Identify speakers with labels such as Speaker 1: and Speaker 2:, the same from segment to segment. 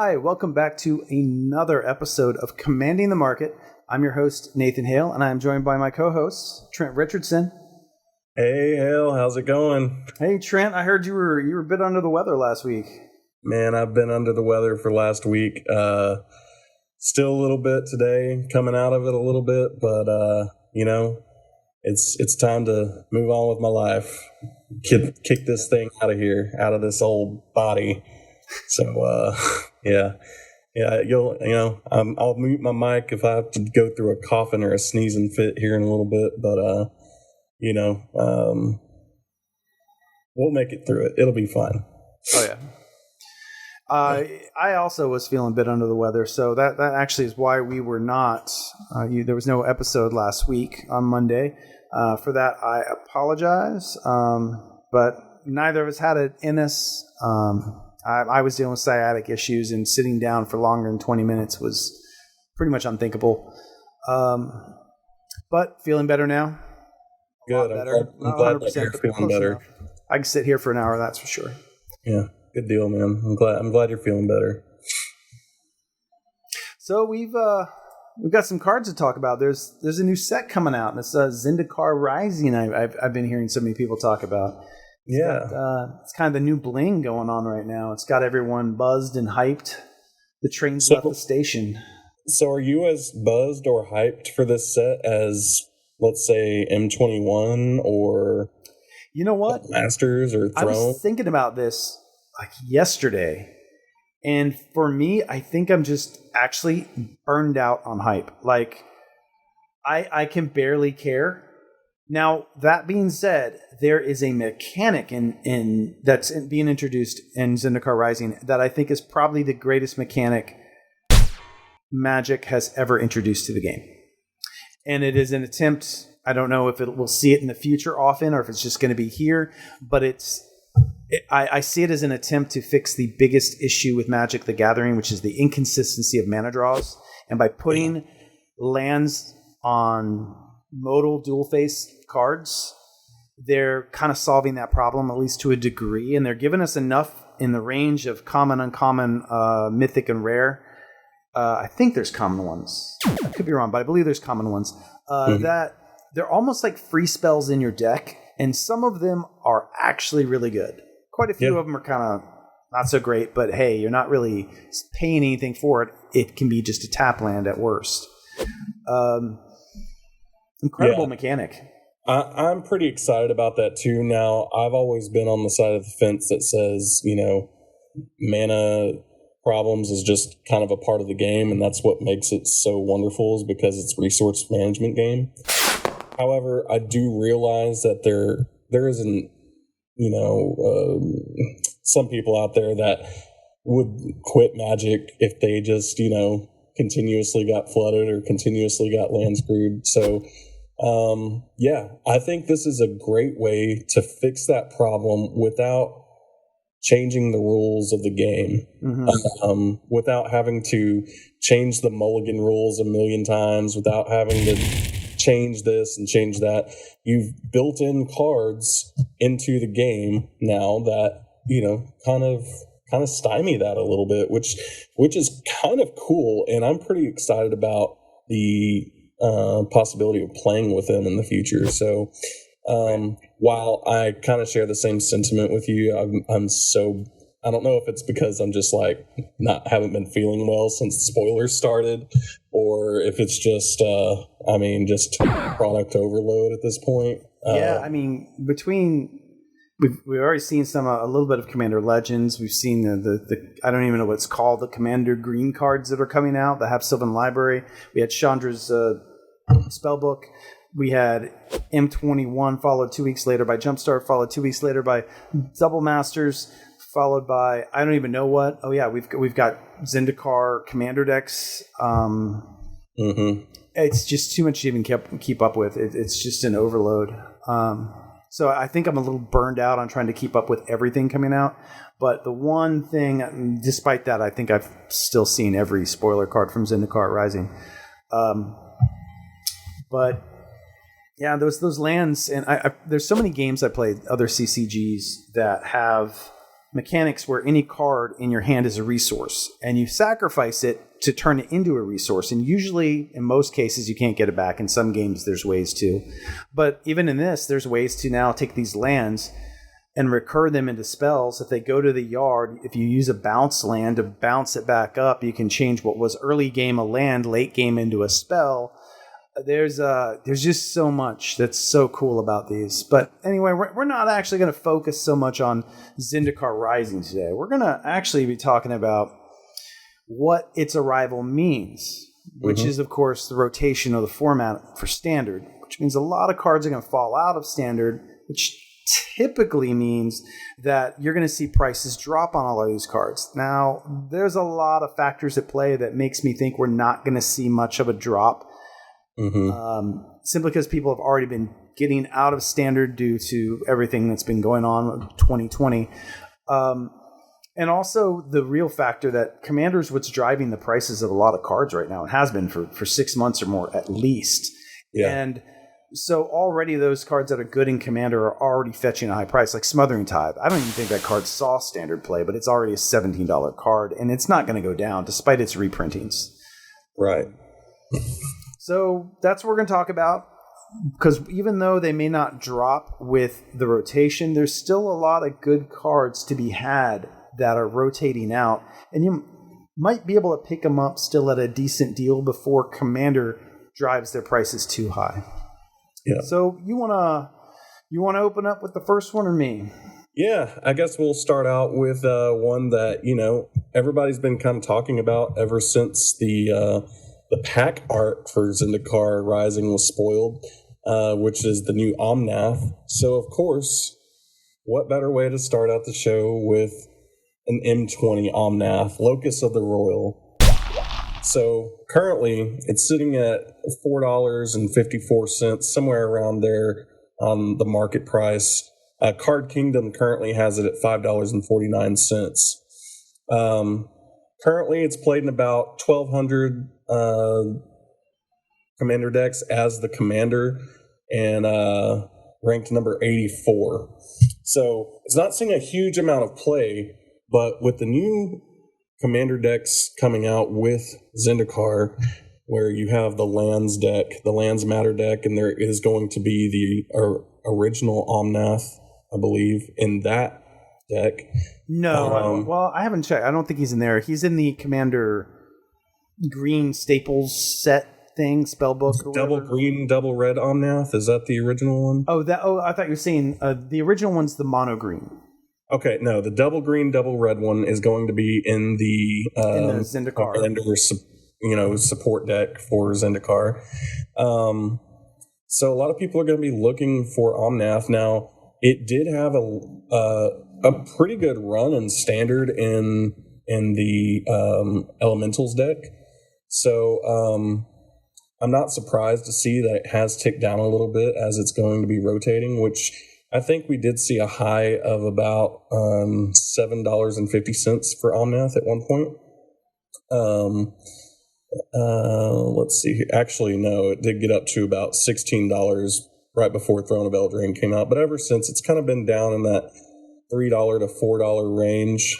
Speaker 1: Hi, welcome back to another episode of Commanding the Market. I'm your host, Nathan Hale, and I'm joined by my co-host, Trent Richardson.
Speaker 2: Hey, Hale, how's it going?
Speaker 1: Hey, Trent, I heard you were a bit under the weather last week.
Speaker 2: Man, I've been under the weather for last week. Still a little bit today, coming out of it a little bit, but, it's time to move on with my life. Kick this thing out of here, out of this old body. So, yeah, I'll mute my mic if I have to go through a coughing or a sneezing fit here in a little bit, but, we'll make it through it. It'll be fine.
Speaker 1: Oh, yeah. I also was feeling a bit under the weather, so that actually is why we were not, there was no episode last week on Monday. For that, I apologize, but neither of us had it in us. I was dealing with sciatic issues, and sitting down for longer than 20 minutes was pretty much unthinkable. But feeling better now.
Speaker 2: Good. I'm glad that you're feeling better.
Speaker 1: Enough. I can sit here for an hour, that's for sure.
Speaker 2: Yeah, good deal, man. I'm glad you're feeling better.
Speaker 1: So we've got some cards to talk about. There's a new set coming out, and it's Zendikar Rising. I've been hearing so many people talk about. It's kind of the new bling going on right now. It's got everyone buzzed and hyped. The train's left the station.
Speaker 2: So are you as buzzed or hyped for this set as, let's say, M21 or
Speaker 1: you know what,
Speaker 2: Masters or Throne?
Speaker 1: I was thinking about this like yesterday, and for me, I think I'm just actually burned out on hype. Like, I can barely care. Now, that being said, there is a mechanic that's being introduced in Zendikar Rising that I think is probably the greatest mechanic Magic has ever introduced to the game. And it is an attempt, I don't know if we'll see it in the future often or if it's just going to be here, but I see it as an attempt to fix the biggest issue with Magic the Gathering, which is the inconsistency of mana draws. And by putting lands on modal dual face cards, they're kind of solving that problem, at least to a degree, and they're giving us enough in the range of common, uncommon, mythic, and rare. I think there's common ones. I could be wrong, but I believe there's common ones. That they're almost like free spells in your deck, and some of them are actually really good. Quite a few of them are kind of not so great, but hey, you're not really paying anything for it. It can be just a tap land at worst. Incredible mechanic.
Speaker 2: I'm pretty excited about that too. Now, I've always been on the side of the fence that says, mana problems is just kind of a part of the game, and that's what makes it so wonderful, is because it's a resource management game. However, I do realize that there isn't, some people out there that would quit Magic if they just, continuously got flooded or continuously got land screwed. So, I think this is a great way to fix that problem without changing the rules of the game, without having to change the mulligan rules a million times, without having to change this and change that. You've built in cards into the game now that, kind of stymie that a little bit, which is kind of cool. And I'm pretty excited about the possibility of playing with them in the future. So while I kind of share the same sentiment with you, I don't know if it's because I'm just like haven't been feeling well since spoilers started, or if it's just just product overload at this point.
Speaker 1: We've already seen a little bit of Commander Legends. We've seen the I don't even know what it's called, the Commander Green cards that are coming out that have Sylvan Library. We had Chandra's Spellbook. We had M21 followed 2 weeks later by Jumpstart, followed 2 weeks later by Double Masters, followed by I don't even know what. Oh yeah, we've got Zendikar Commander decks. It's just too much to even keep up with. It's just an overload. So I think I'm a little burned out on trying to keep up with everything coming out. But the one thing, despite that, I think I've still seen every spoiler card from Zendikar Rising. But yeah, those lands, and there's so many games I played, other CCGs that have mechanics where any card in your hand is a resource, and you sacrifice it to turn it into a resource. And usually, in most cases, you can't get it back. In some games, there's ways to. But even in this, there's ways to now take these lands and recur them into spells. If they go to the yard, if you use a bounce land to bounce it back up, you can change what was early game a land, late game into a spell. There's just so much that's so cool about these. But anyway, we're not actually going to focus so much on Zendikar Rising today. We're going to actually be talking about what its arrival means, which is, of course, the rotation of the format for Standard, which means a lot of cards are going to fall out of Standard, which typically means that you're going to see prices drop on all of these cards. Now, there's a lot of factors at play that makes me think we're not going to see much of a drop. Simply because people have already been getting out of Standard due to everything that's been going on with 2020. And also the real factor that Commander's what's driving the prices of a lot of cards right now. It has been for 6 months or more at least. Yeah. And so already those cards that are good in Commander are already fetching a high price, like Smothering Tithe. I don't even think that card saw Standard play, but it's already a $17 card, and it's not going to go down despite its reprintings.
Speaker 2: Right.
Speaker 1: So that's what we're going to talk about, because even though they may not drop with the rotation, there's still a lot of good cards to be had that are rotating out, and you might be able to pick them up still at a decent deal before Commander drives their prices too high. Yeah. So you wanna open up with the first one or me?
Speaker 2: Yeah, I guess we'll start out with one that everybody's been kind of talking about ever since the pack art for Zendikar Rising was spoiled, which is the new Omnath. So, of course, what better way to start out the show with an M20 Omnath, Locus of the Royal. So, currently, it's sitting at $4.54, somewhere around there on the market price. Card Kingdom currently has it at $5.49. Currently, it's played in about 1,200 Commander decks as the Commander, and ranked number 84. So it's not seeing a huge amount of play, but with the new Commander decks coming out with Zendikar, where you have the Lands deck, the Lands Matter deck, and there is going to be the original Omnath, I believe, in that deck.
Speaker 1: No, well, I haven't checked. I don't think he's in there. He's in the Commander green Staples set thing, spellbook.
Speaker 2: Double green, double red Omnath. Is that the original one?
Speaker 1: I thought you were saying the original one's the mono green.
Speaker 2: Okay, no, the double green, double red one is going to be in the
Speaker 1: Zendikar
Speaker 2: support deck for Zendikar. So a lot of people are going to be looking for Omnath. Now, it did have a pretty good run in Standard in the Elementals deck. So I'm not surprised to see that it has ticked down a little bit as it's going to be rotating, which I think we did see a high of about $7.50 for Omnath at one point. Let's see. Actually, no, it did get up to about $16 right before Throne of Eldraine came out. But ever since, it's kind of been down in that $3 to $4 range.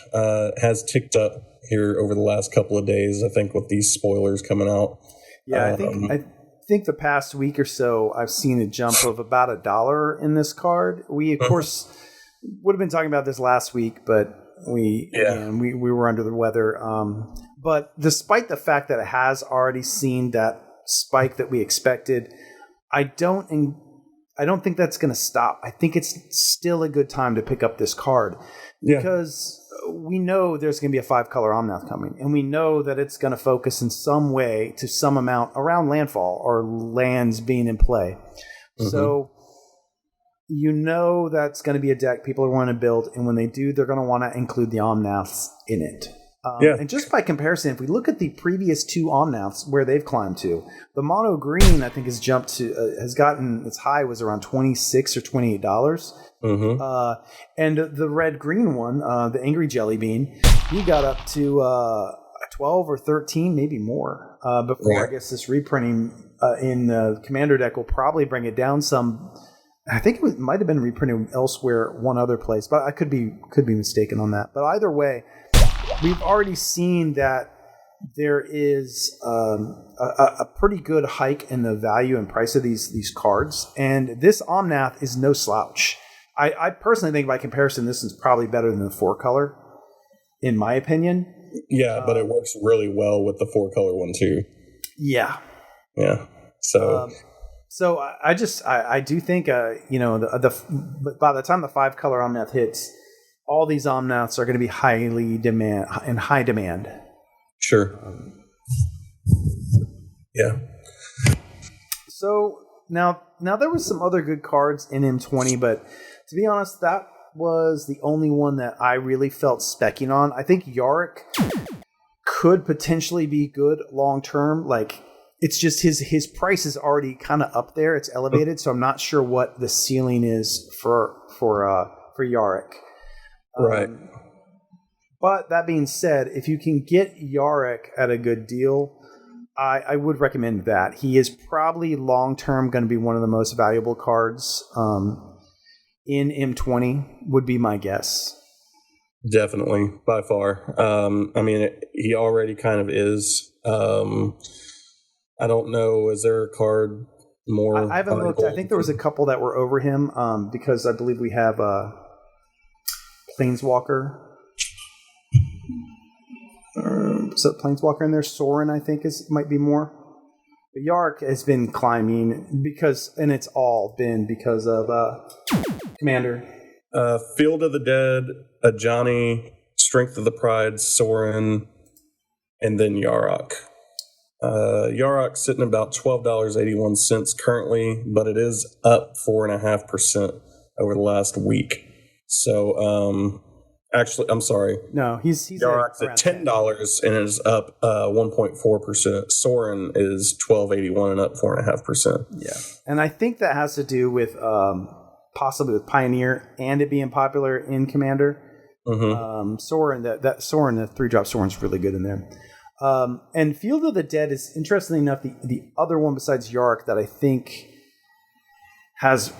Speaker 2: Has ticked up here over the last couple of days, I think, with these spoilers coming out.
Speaker 1: Yeah, I think the past week or so, I've seen a jump of about $1 in this card. We, of course, would have been talking about this last week, but we were under the weather. But despite the fact that it has already seen that spike that we expected, I don't think that's going to stop. I think it's still a good time to pick up this card because we know there's going to be a 5-color Omnath coming, and we know that it's going to focus in some way to some amount around landfall or lands being in play. Mm-hmm. So that's going to be a deck people are wanting to build, and when they do, they're going to want to include the Omnaths in it. And just by comparison, if we look at the previous 2 Omnaths where they've climbed to, the mono green I think has jumped to has gotten its high was around $26 or $28. Mm-hmm. And the red green one, the Angry Jelly Bean, he got up to 12 or 13, maybe more. Before I guess this reprinting in the Commander deck will probably bring it down some. I think it might have been reprinted elsewhere, one other place, but I could be mistaken on that. But either way, we've already seen that there is a pretty good hike in the value and price of these cards, and this Omnath is no slouch. I personally think, by comparison, this is probably better than the 4-color, in my opinion.
Speaker 2: Yeah, but it works really well with the 4-color one too.
Speaker 1: Yeah.
Speaker 2: Yeah. So.
Speaker 1: So I do think you know, by the time the 5-color Omnath hits, all these Omnaths are going to be in high demand.
Speaker 2: Sure. Yeah.
Speaker 1: So now there was some other good cards in M20, but to be honest, that was the only one that I really felt specking on. I think Yarick could potentially be good long term. Like, it's just his price is already kind of up there. It's elevated, so I'm not sure what the ceiling is for Yarick.
Speaker 2: Right.
Speaker 1: But that being said, if you can get Yarick at a good deal, I would recommend that. He is probably long term going to be one of the most valuable cards in M20, would be my guess.
Speaker 2: Definitely, by far. I mean, he already kind of is. I don't know. Is there a card more?
Speaker 1: I haven't looked. I think there was a couple that were over him because I believe we have Planeswalker. So Planeswalker in there. Sorin, I think, might be more. But Yarick has been climbing and it's all been because of Commander.
Speaker 2: Field of the Dead, Ajani, Strength of the Pride, Sorin, and then Yarok. Yarok's sitting about $12.81 currently, but it is up 4.5% over the last week. So, actually, I'm sorry.
Speaker 1: No, he's
Speaker 2: Yarok's at $10 and it is up 1.4%. Sorin is $12.81 and up 4.5%.
Speaker 1: Yeah, and I think that has to do with possibly with Pioneer and it being popular in Commander. Mm-hmm. Sorin, that Sorin, the 3-drop Sorin's really good in there. And Field of the Dead is, interestingly enough, the other one besides Yarick that I think has.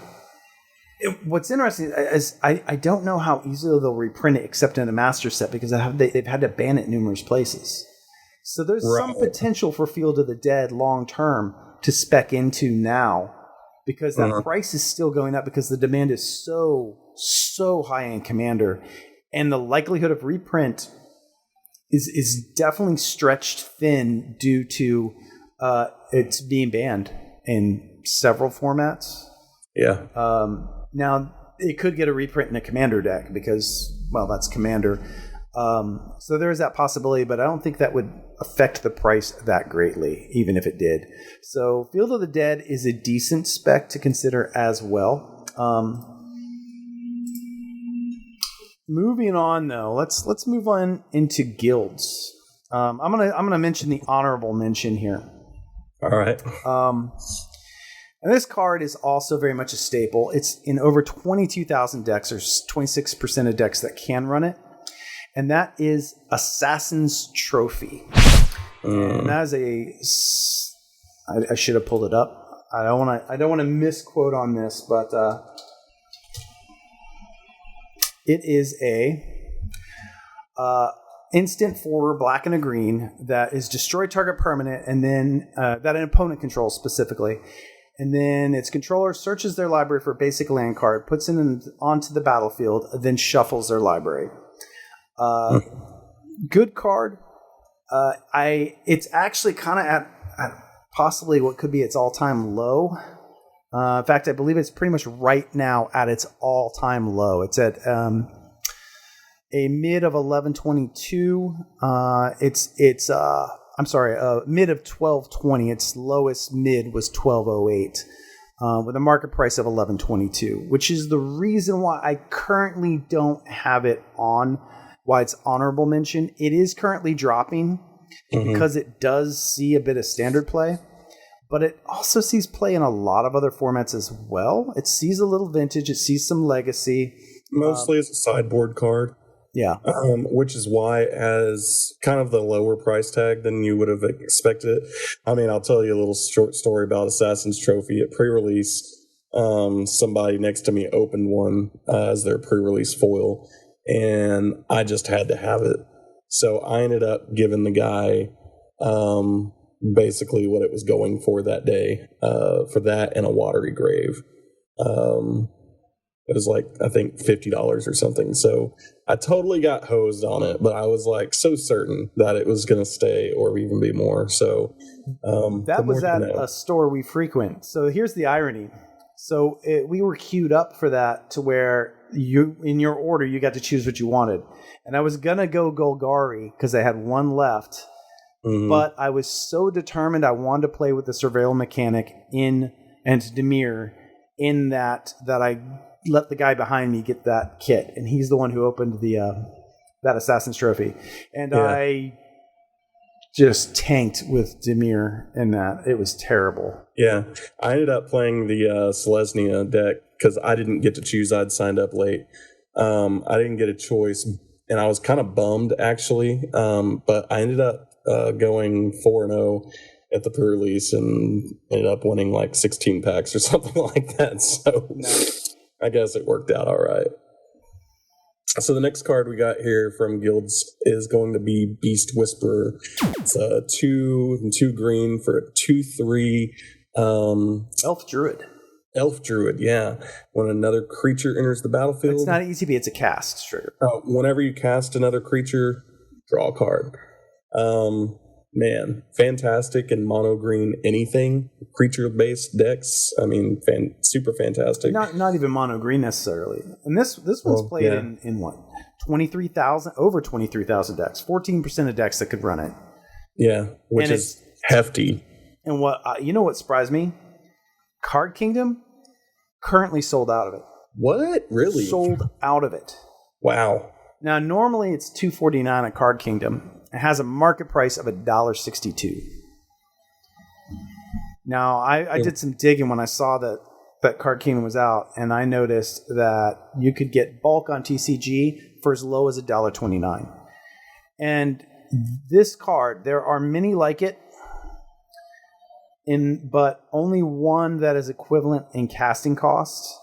Speaker 1: What's interesting is I don't know how easily they'll reprint it except in a master set, because they've had to ban it numerous places. So there's some potential for Field of the Dead long term to spec into now, because that price is still going up because the demand is so high in Commander, and the likelihood of reprint is definitely stretched thin due to it's being banned in several formats.
Speaker 2: Yeah.
Speaker 1: Now, it could get a reprint in a Commander deck because, well, that's Commander. So there is that possibility, but I don't think that would affect the price that greatly, even if it did. So Field of the Dead is a decent spec to consider as well. Moving on, though, let's move on into guilds. I'm gonna mention the honorable mention here.
Speaker 2: All right.
Speaker 1: And this card is also very much a staple. It's in over 22,000 decks. There's 26% of decks that can run it, and that is Assassin's Trophy. And that is I should have pulled it up. I don't want to misquote on this, but it is a instant for black and a green that is destroy target permanent, and then that an opponent controls specifically. And then its controller searches their library for a basic land card, puts it onto the battlefield, then shuffles their library. Good card. It's actually kind of at possibly what could be its all-time low. In fact, I believe it's pretty much right now at its all-time low. It's at a mid of 1122. Mid of 1220. Its lowest mid was 1208, with a market price of 1122, which is the reason why I currently don't have it on. Why it's honorable mention. It is currently dropping because it does see a bit of standard play, but it also sees play in a lot of other formats as well. It sees a little vintage. It sees some legacy.
Speaker 2: Mostly as a sideboard card.
Speaker 1: Yeah.
Speaker 2: Which is why it has kind of the lower price tag than you would have expected. I mean, I'll tell you a little short story about Assassin's Trophy. At pre-release, somebody next to me opened one as their pre-release foil, and I just had to have it. So I ended up giving the guy basically what it was going for that day, for that and a watery grave. It was like, I think $50 or something. So I totally got hosed on it, but I was like so certain that it was going to stay or even be more. So
Speaker 1: that was at a store we frequent. So here's the irony. So we were queued up for that to where you, in your order, you got to choose what you wanted. And I was going to go Golgari because I had one left. Mm-hmm. But I was so determined I wanted to play with the surveil mechanic and Dimir in that I let the guy behind me get that kit. And he's the one who opened that Assassin's Trophy. And I just tanked with Dimir in that. It was terrible.
Speaker 2: Yeah. I ended up playing the Selesnya deck because I didn't get to choose. I'd signed up late. I didn't get a choice. And I was kind of bummed, actually. But I ended up going 4-0 at the pre-release and ended up winning like 16 packs or something like that. So I guess it worked out all right. So the next card we got here from Guilds is going to be Beast Whisperer. It's a 2 and 2 green for a 2/3
Speaker 1: Elf Druid.
Speaker 2: Elf Druid, yeah. When another creature enters the battlefield,
Speaker 1: it's not ETB, it's a cast trigger.
Speaker 2: Whenever you cast another creature, draw a card. Man, fantastic in mono green anything creature based decks. I mean, super fantastic.
Speaker 1: Not even mono green necessarily. And this one's played in what, 23,000, over 23,000 decks. 14% of decks that could run it.
Speaker 2: Yeah, which is hefty.
Speaker 1: And what what surprised me? Card Kingdom currently sold out of it.
Speaker 2: What? Really?
Speaker 1: Sold out of it.
Speaker 2: Wow.
Speaker 1: Now normally it's $249 at Card Kingdom. It has a market price of $1.62. Now, I did some digging when I saw that Card Kingdom was out, and I noticed that you could get bulk on TCG for as low as $1.29. And this card, there are many like it, but only one that is equivalent in casting cost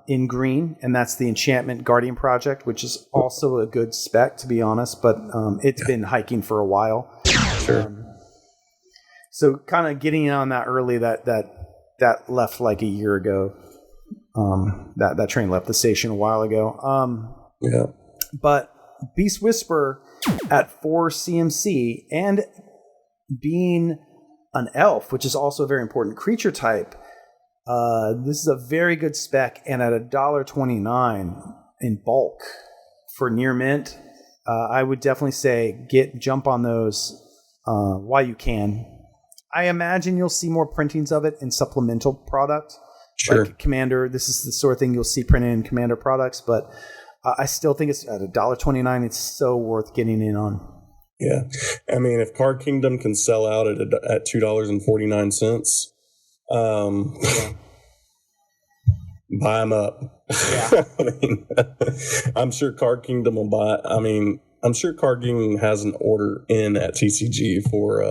Speaker 1: in green, and that's the Enchantment Guardian Project, which is also a good spec, to be honest, but it's been hiking for a while.
Speaker 2: Sure.
Speaker 1: So kind of getting on that early, that left like a year ago. That train left the station a while ago.
Speaker 2: Yeah.
Speaker 1: But Beast Whisperer at 4 CMC and being an elf, which is also a very important creature type, this is a very good spec, and at $1.29 in bulk for near mint, I would definitely say jump on those while you can. I imagine you'll see more printings of it in supplemental product.
Speaker 2: Sure.
Speaker 1: Like Commander, this is the sort of thing you'll see printed in Commander products, but I still think it's at $1.29. It's so worth getting in on.
Speaker 2: Yeah. I mean, if Card Kingdom can sell out at $2.49, buy them up.
Speaker 1: Yeah.
Speaker 2: I mean, I'm sure Card Kingdom will buy. I mean, I'm sure Card Kingdom has an order in at TCG for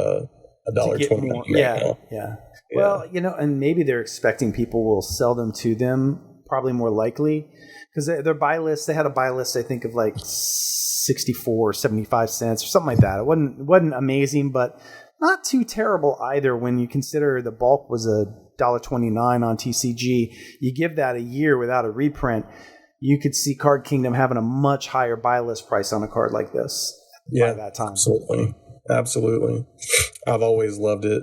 Speaker 2: $1.29.
Speaker 1: Yeah. Well, and maybe they're expecting people will sell them to them. Probably more likely because their buy list. They had a buy list, I think, of like 64 or 75 cents or something like that. It wasn't amazing, but not too terrible either when you consider the bulk was $1.29 on TCG. You give that a year without a reprint, you could see Card Kingdom having a much higher buy list price on a card like this by that time.
Speaker 2: Absolutely. I've always loved it.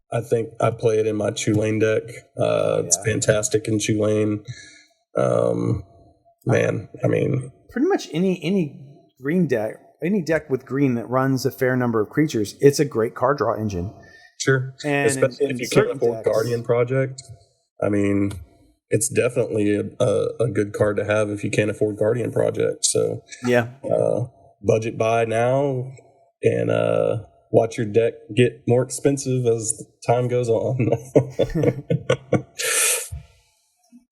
Speaker 2: I think I play it in my Tulane deck. It's fantastic in Tulane. Man, I mean,
Speaker 1: pretty much any green deck, any deck with green that runs a fair number of creatures, it's a great card draw engine.
Speaker 2: Sure.
Speaker 1: And
Speaker 2: especially if you can't afford Guardian Project. I mean, it's definitely a good card to have if you can't afford Guardian Project. So
Speaker 1: yeah,
Speaker 2: budget buy now and watch your deck get more expensive as time goes on.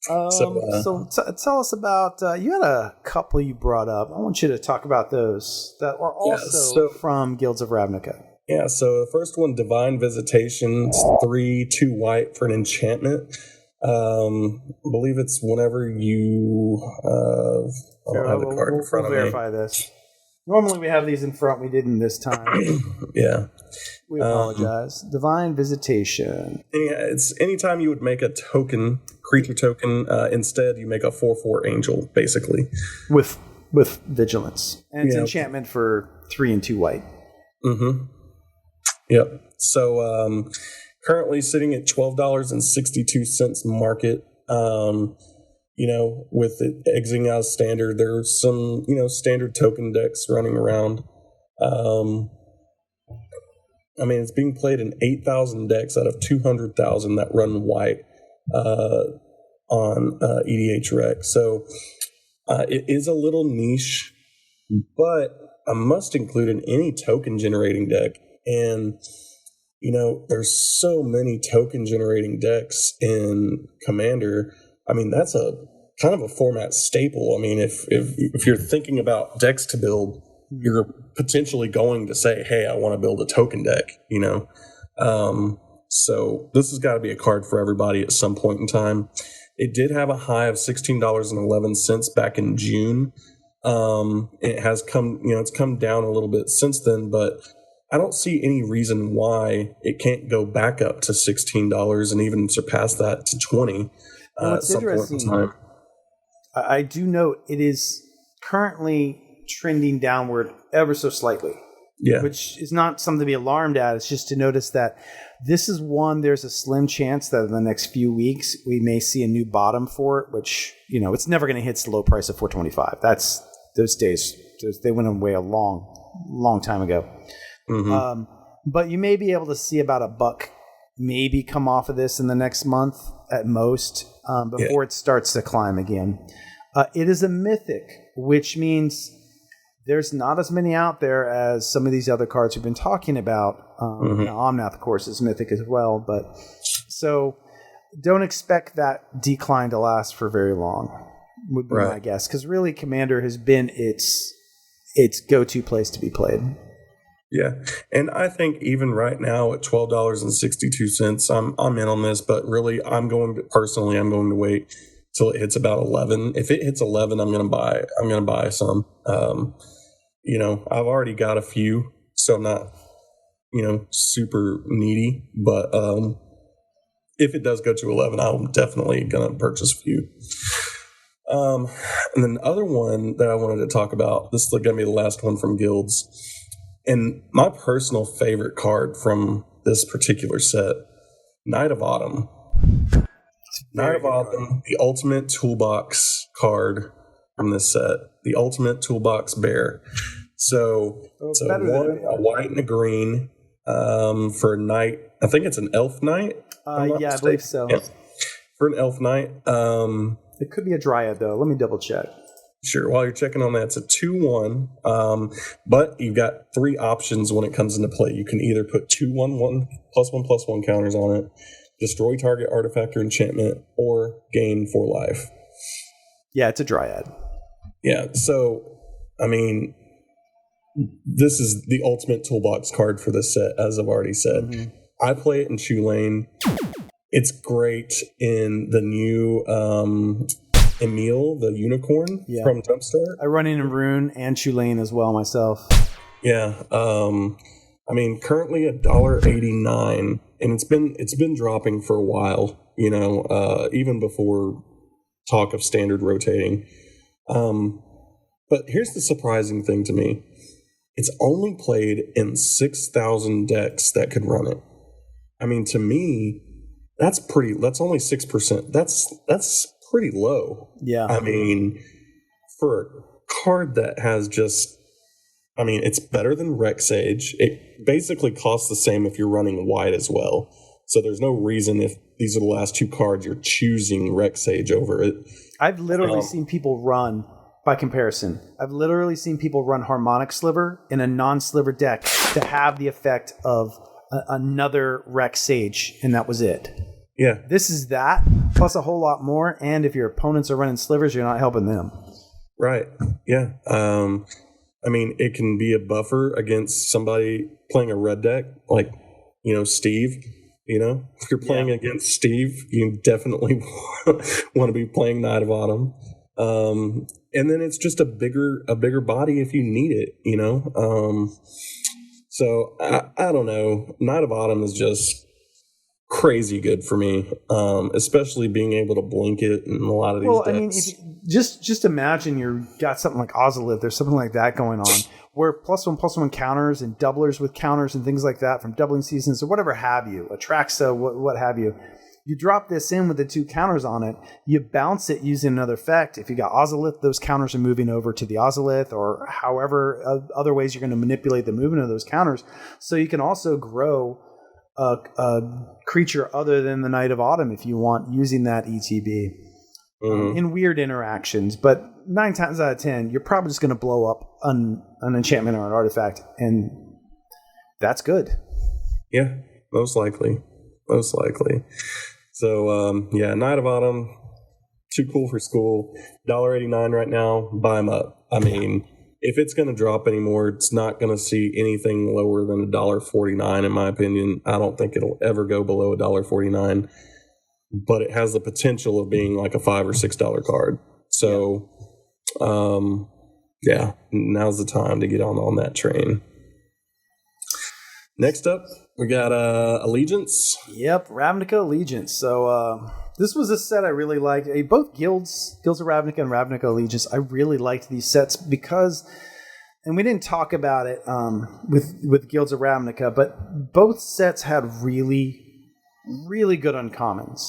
Speaker 1: So tell us about, you had a couple you brought up. I want you to talk about those that are also from Guilds of Ravnica.
Speaker 2: Yeah, so the first one, Divine Visitation, it's 3, 2 white for an enchantment. I believe it's whenever you... I don't have the card in front of me.
Speaker 1: We'll verify this. Normally we have these in front. We didn't this time.
Speaker 2: Yeah.
Speaker 1: We apologize. Divine Visitation.
Speaker 2: Yeah, it's anytime you would make a token, creature token, instead you make a 4/4 angel, basically.
Speaker 1: With vigilance. And it's enchantment for 3 and 2 white.
Speaker 2: Mm-hmm. Yep. So currently sitting at $12.62 market. With it exiting out of standard, there's some, standard token decks running around. It's being played in 8,000 decks out of 200,000 that run white on EDH Rec. So it is a little niche, but a must include in any token generating deck. And, there's so many token generating decks in Commander. That's a kind of a format staple. If you're thinking about decks to build, you're potentially going to say, hey, I want to build a token deck, So this has got to be a card for everybody at some point in time. It did have a high of $16.11 back in June. It has come, it's come down a little bit since then, but I don't see any reason why it can't go back up to $16 and even surpass that to $20 at some point in time.
Speaker 1: I do note it is currently trending downward ever so slightly.
Speaker 2: Yeah.
Speaker 1: Which is not something to be alarmed at. It's just to notice that this is one, there's a slim chance that in the next few weeks we may see a new bottom for it, which, it's never going to hit the low price of $4.25. That's those days. They went away a long time ago.
Speaker 2: Mm-hmm.
Speaker 1: But you may be able to see about $1 maybe come off of this in the next month at most before it starts to climb again. It is a mythic, which means there's not as many out there as some of these other cards we've been talking about. Now, Omnath, of course, is mythic as well. But so don't expect that decline to last for very long, would be my guess. Because really, Commander has been its go-to place to be played.
Speaker 2: Yeah, and I think even right now at $12.62, I'm in on this. But really, I'm going to wait till it hits about 11. If it hits 11, I'm going to buy some. I've already got a few, so I'm not, super needy. But if it does go to 11, I'm definitely going to purchase a few. And then the other one that I wanted to talk about, this is going to be the last one from Guilds. And my personal favorite card from this particular set, Knight of Autumn. Knight of Autumn, the ultimate toolbox card from this set. The ultimate toolbox bear. So it's a white and a green for a knight. I think it's an elf knight.
Speaker 1: I believe so.
Speaker 2: Yeah. For an elf knight.
Speaker 1: It could be a dryad, though. Let me double check.
Speaker 2: Sure. While you're checking on that, it's a 2/1, but you've got 3 options when it comes into play. You can either put 2/1/1 +1/+1 counters on it, destroy target artifact or enchantment, or gain 4 life.
Speaker 1: Yeah, it's a dryad.
Speaker 2: Yeah. So, this is the ultimate toolbox card for this set, as I've already said. Mm-hmm. I play it in Shoe Lane. It's great in the new Emil, the unicorn from Jumpstart.
Speaker 1: I run in Rune and Tulane as well myself.
Speaker 2: Yeah. Currently $1.89, and it's been dropping for a while, even before talk of standard rotating. But here's the surprising thing to me. It's only played in 6,000 decks that could run it. To me, that's only 6%. That's pretty low.
Speaker 1: Yeah.
Speaker 2: For a card that has just, it's better than Rec Sage. It basically costs the same if you're running white as well. So there's no reason, if these are the last 2 cards, you're choosing Rec Sage over it.
Speaker 1: I've literally seen people run, by comparison, Harmonic Sliver in a non-sliver deck to have the effect of another Rec Sage, and that was it.
Speaker 2: Yeah.
Speaker 1: This is that, plus a whole lot more, and if your opponents are running slivers, you're not helping them.
Speaker 2: Right. Yeah. I mean, it can be a buffer against somebody playing a red deck, like, Steve. If you're playing against Steve, you definitely want to be playing Knight of Autumn. And then it's just a bigger body if you need it, So I don't know. Knight of Autumn is just crazy good for me, especially being able to blink it in a lot of these decks.
Speaker 1: I mean, if just imagine you've got something like Ozolith or something like that going on, where +1/+1 counters and doublers with counters and things like that from doubling seasons or whatever have you, Atraxa, what have you. You drop this in with the 2 counters on it, you bounce it using another effect. If you got Ozolith, those counters are moving over to the Ozolith, or however other ways you're going to manipulate the movement of those counters. So you can also grow a creature other than the Knight of Autumn if you want, using that ETB in weird interactions. But 9 times out of 10, you're probably just going to blow up an enchantment or an artifact, and that's good.
Speaker 2: Yeah, most likely. So, Knight of Autumn, too cool for school. $1.89 right now, buy them up. I mean, if it's going to drop anymore, it's not going to see anything lower than $1.49, in my opinion. I don't think it'll ever go below $1.49, but it has the potential of being like a $5 or $6 card. So, now's the time to get on that train. Next up, we got Allegiance.
Speaker 1: Yep, Ravnica Allegiance. So this was a set I really liked. Both Guilds of Ravnica and Ravnica Allegiance, I really liked these sets because, and we didn't talk about it with Guilds of Ravnica, but both sets had really, really good uncommons.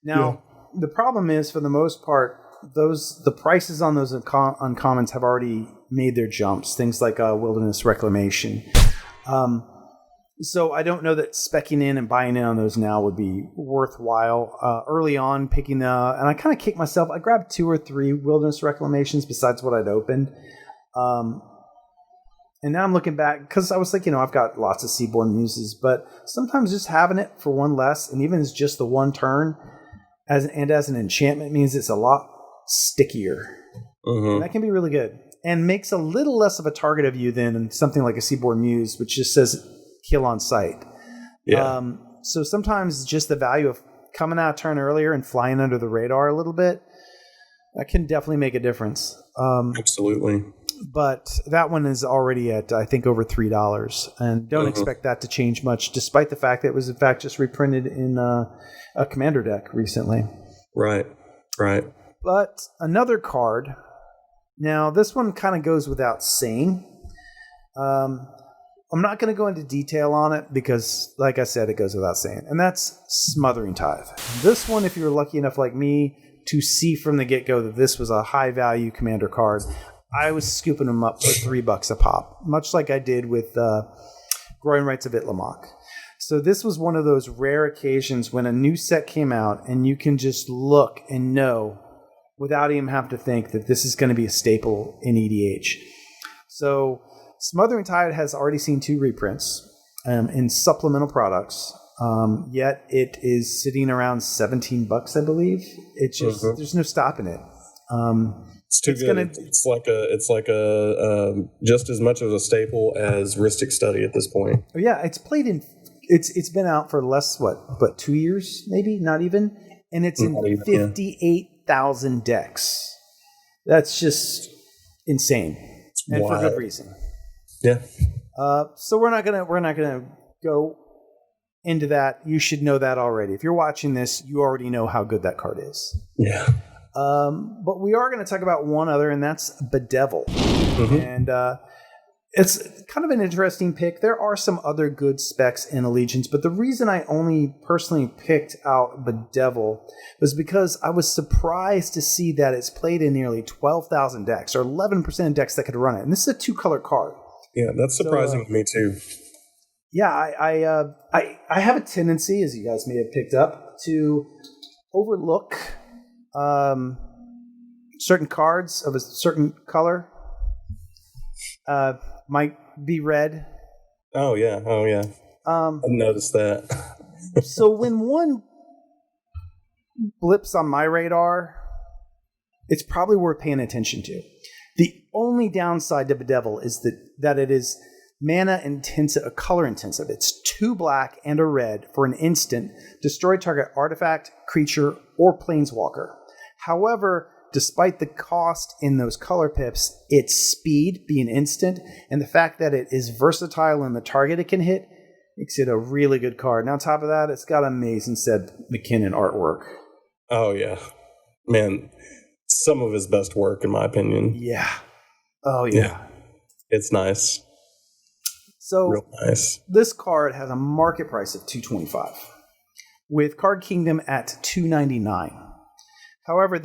Speaker 1: Now, the problem is, for the most part, the prices on those uncommons have already made their jumps. Things like Wilderness Reclamation. So I don't know that speccing in and buying in on those now would be worthwhile. Early on, and I kind of kicked myself. I grabbed 2 or 3 Wilderness Reclamations besides what I'd opened. And now I'm looking back, because I was like, I've got lots of Seaborn Muses, but sometimes just having it for 1 less, and even as just the 1 turn, as an enchantment, means it's a lot stickier. And that can be really good. And makes a little less of a target of you than something like a Seaborn Muse, which just says kill on sight. So sometimes just the value of coming out a turn earlier and flying under the radar a little bit, that can definitely make a difference.
Speaker 2: Absolutely.
Speaker 1: But that one is already at, I think, over $3, and don't expect that to change much, despite the fact that it was in fact just reprinted in a Commander deck recently.
Speaker 2: Right.
Speaker 1: But another card. Now this one kind of goes without saying. I'm not going to go into detail on it because, like I said, it goes without saying. And that's Smothering Tithe. This one, if you were lucky enough like me to see from the get-go that this was a high-value Commander card, I was scooping them up for $3 a pop, much like I did with Growing Rights of Itlimoc. So this was one of those rare occasions when a new set came out and you can just look and know without even having to think that this is going to be a staple in EDH. So Smothering Tide has already seen 2 reprints in supplemental products, yet it is sitting around $17, I believe. It's just there's no stopping it.
Speaker 2: It's too good. It's like a just as much of a staple as Rhystic Study at this point.
Speaker 1: Oh yeah, it's played in. It's been out for less 2 years, maybe not even, and it's in 58,000 decks. That's just insane, and for good reason.
Speaker 2: Yeah.
Speaker 1: So we're not gonna go into that. You should know that already. If you're watching this, you already know how good that card is.
Speaker 2: Yeah.
Speaker 1: But we are going to talk about one other, and that's Bedevil. And it's kind of an interesting pick. There are some other good specs in Allegiance, but the reason I only personally picked out Bedevil was because I was surprised to see that it's played in nearly 12,000 decks, or 11% of decks that could run it. And this is a 2-color card.
Speaker 2: Yeah, that's surprising to me too.
Speaker 1: Yeah, I have a tendency, as you guys may have picked up, to overlook certain cards of a certain color. Might be red.
Speaker 2: Oh yeah. I noticed that.
Speaker 1: So when one blips on my radar, it's probably worth paying attention to. The only downside to Bedevil is that it is mana intensive, color intensive. It's 2 black and a red for an instant. Destroy target artifact, creature, or planeswalker. However, despite the cost in those color pips, its speed being instant, and the fact that it is versatile in the target it can hit, makes it a really good card. And on top of that, it's got amazing Seb McKinnon artwork.
Speaker 2: Oh, yeah. Man, some of his best work, in my opinion.
Speaker 1: Yeah. Oh, yeah.
Speaker 2: It's nice.
Speaker 1: So,
Speaker 2: real nice.
Speaker 1: This card has a market price of $225, with Card Kingdom at $299. However,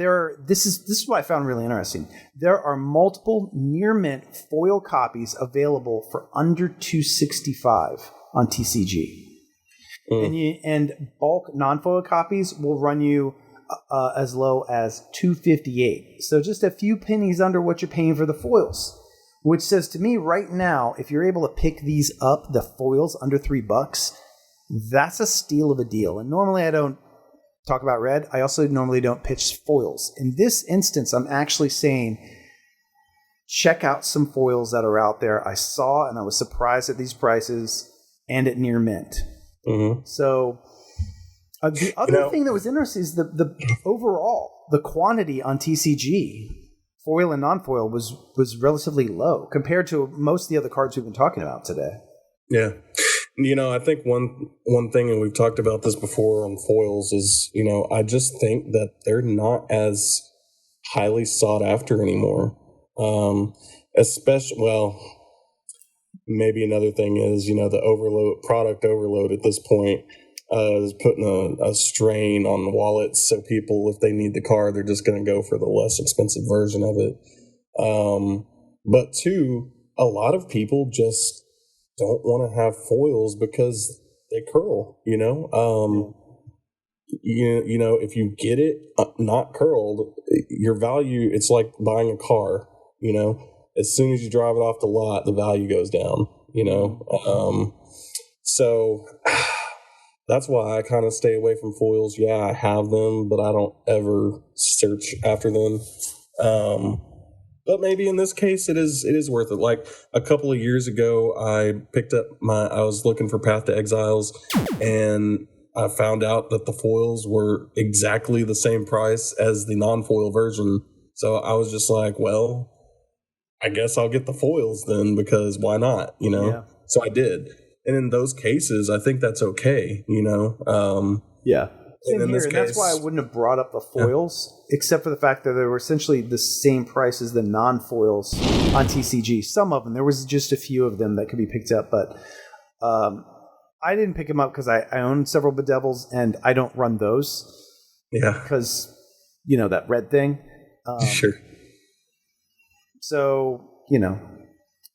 Speaker 1: this is what I found really interesting. There are multiple near mint foil copies available for under $265 on TCG. And bulk non-foil copies will run you as low as $258. So just a few pennies under what you're paying for the foils, which says to me right now, if you're able to pick these up, the foils under $3, that's a steal of a deal. And normally I don't talk about red. I also normally don't pitch foils. In this instance, I'm actually saying check out some foils that are out there. I saw and I was surprised at these prices and at near mint. Mm-hmm. So the other thing that was interesting is the overall, the quantity on TCG, foil and non-foil, was relatively low compared to most of the other cards we've been talking about today.
Speaker 2: Yeah. I think one thing, and we've talked about this before on foils, is, I just think that they're not as highly sought after anymore. Maybe another thing is, the product overload at this point is putting a strain on the wallets. So people, if they need the card, they're just going to go for the less expensive version of it. But two, a lot of people just don't want to have foils because they curl, if you get it not curled, your value, it's like buying a car, as soon as you drive it off the lot, the value goes down, so that's why I kind of stay away from foils. Yeah, I have them, but I don't ever search after them. But maybe in this case, it is worth it. Like a couple of years ago, I was looking for Path to Exiles, and I found out that the foils were exactly the same price as the non-foil version. So I was just like, well, I guess I'll get the foils then, because why not? Yeah. So I did. And in those cases, I think that's okay,
Speaker 1: Yeah. And that's why I wouldn't have brought up the foils, except for the fact that they were essentially the same price as the non-foils on TCG. Some of them, there was just a few of them that could be picked up, but I didn't pick them up because I own several Bedevils and I don't run those.
Speaker 2: Yeah.
Speaker 1: Because, that red thing.
Speaker 2: Sure.
Speaker 1: So,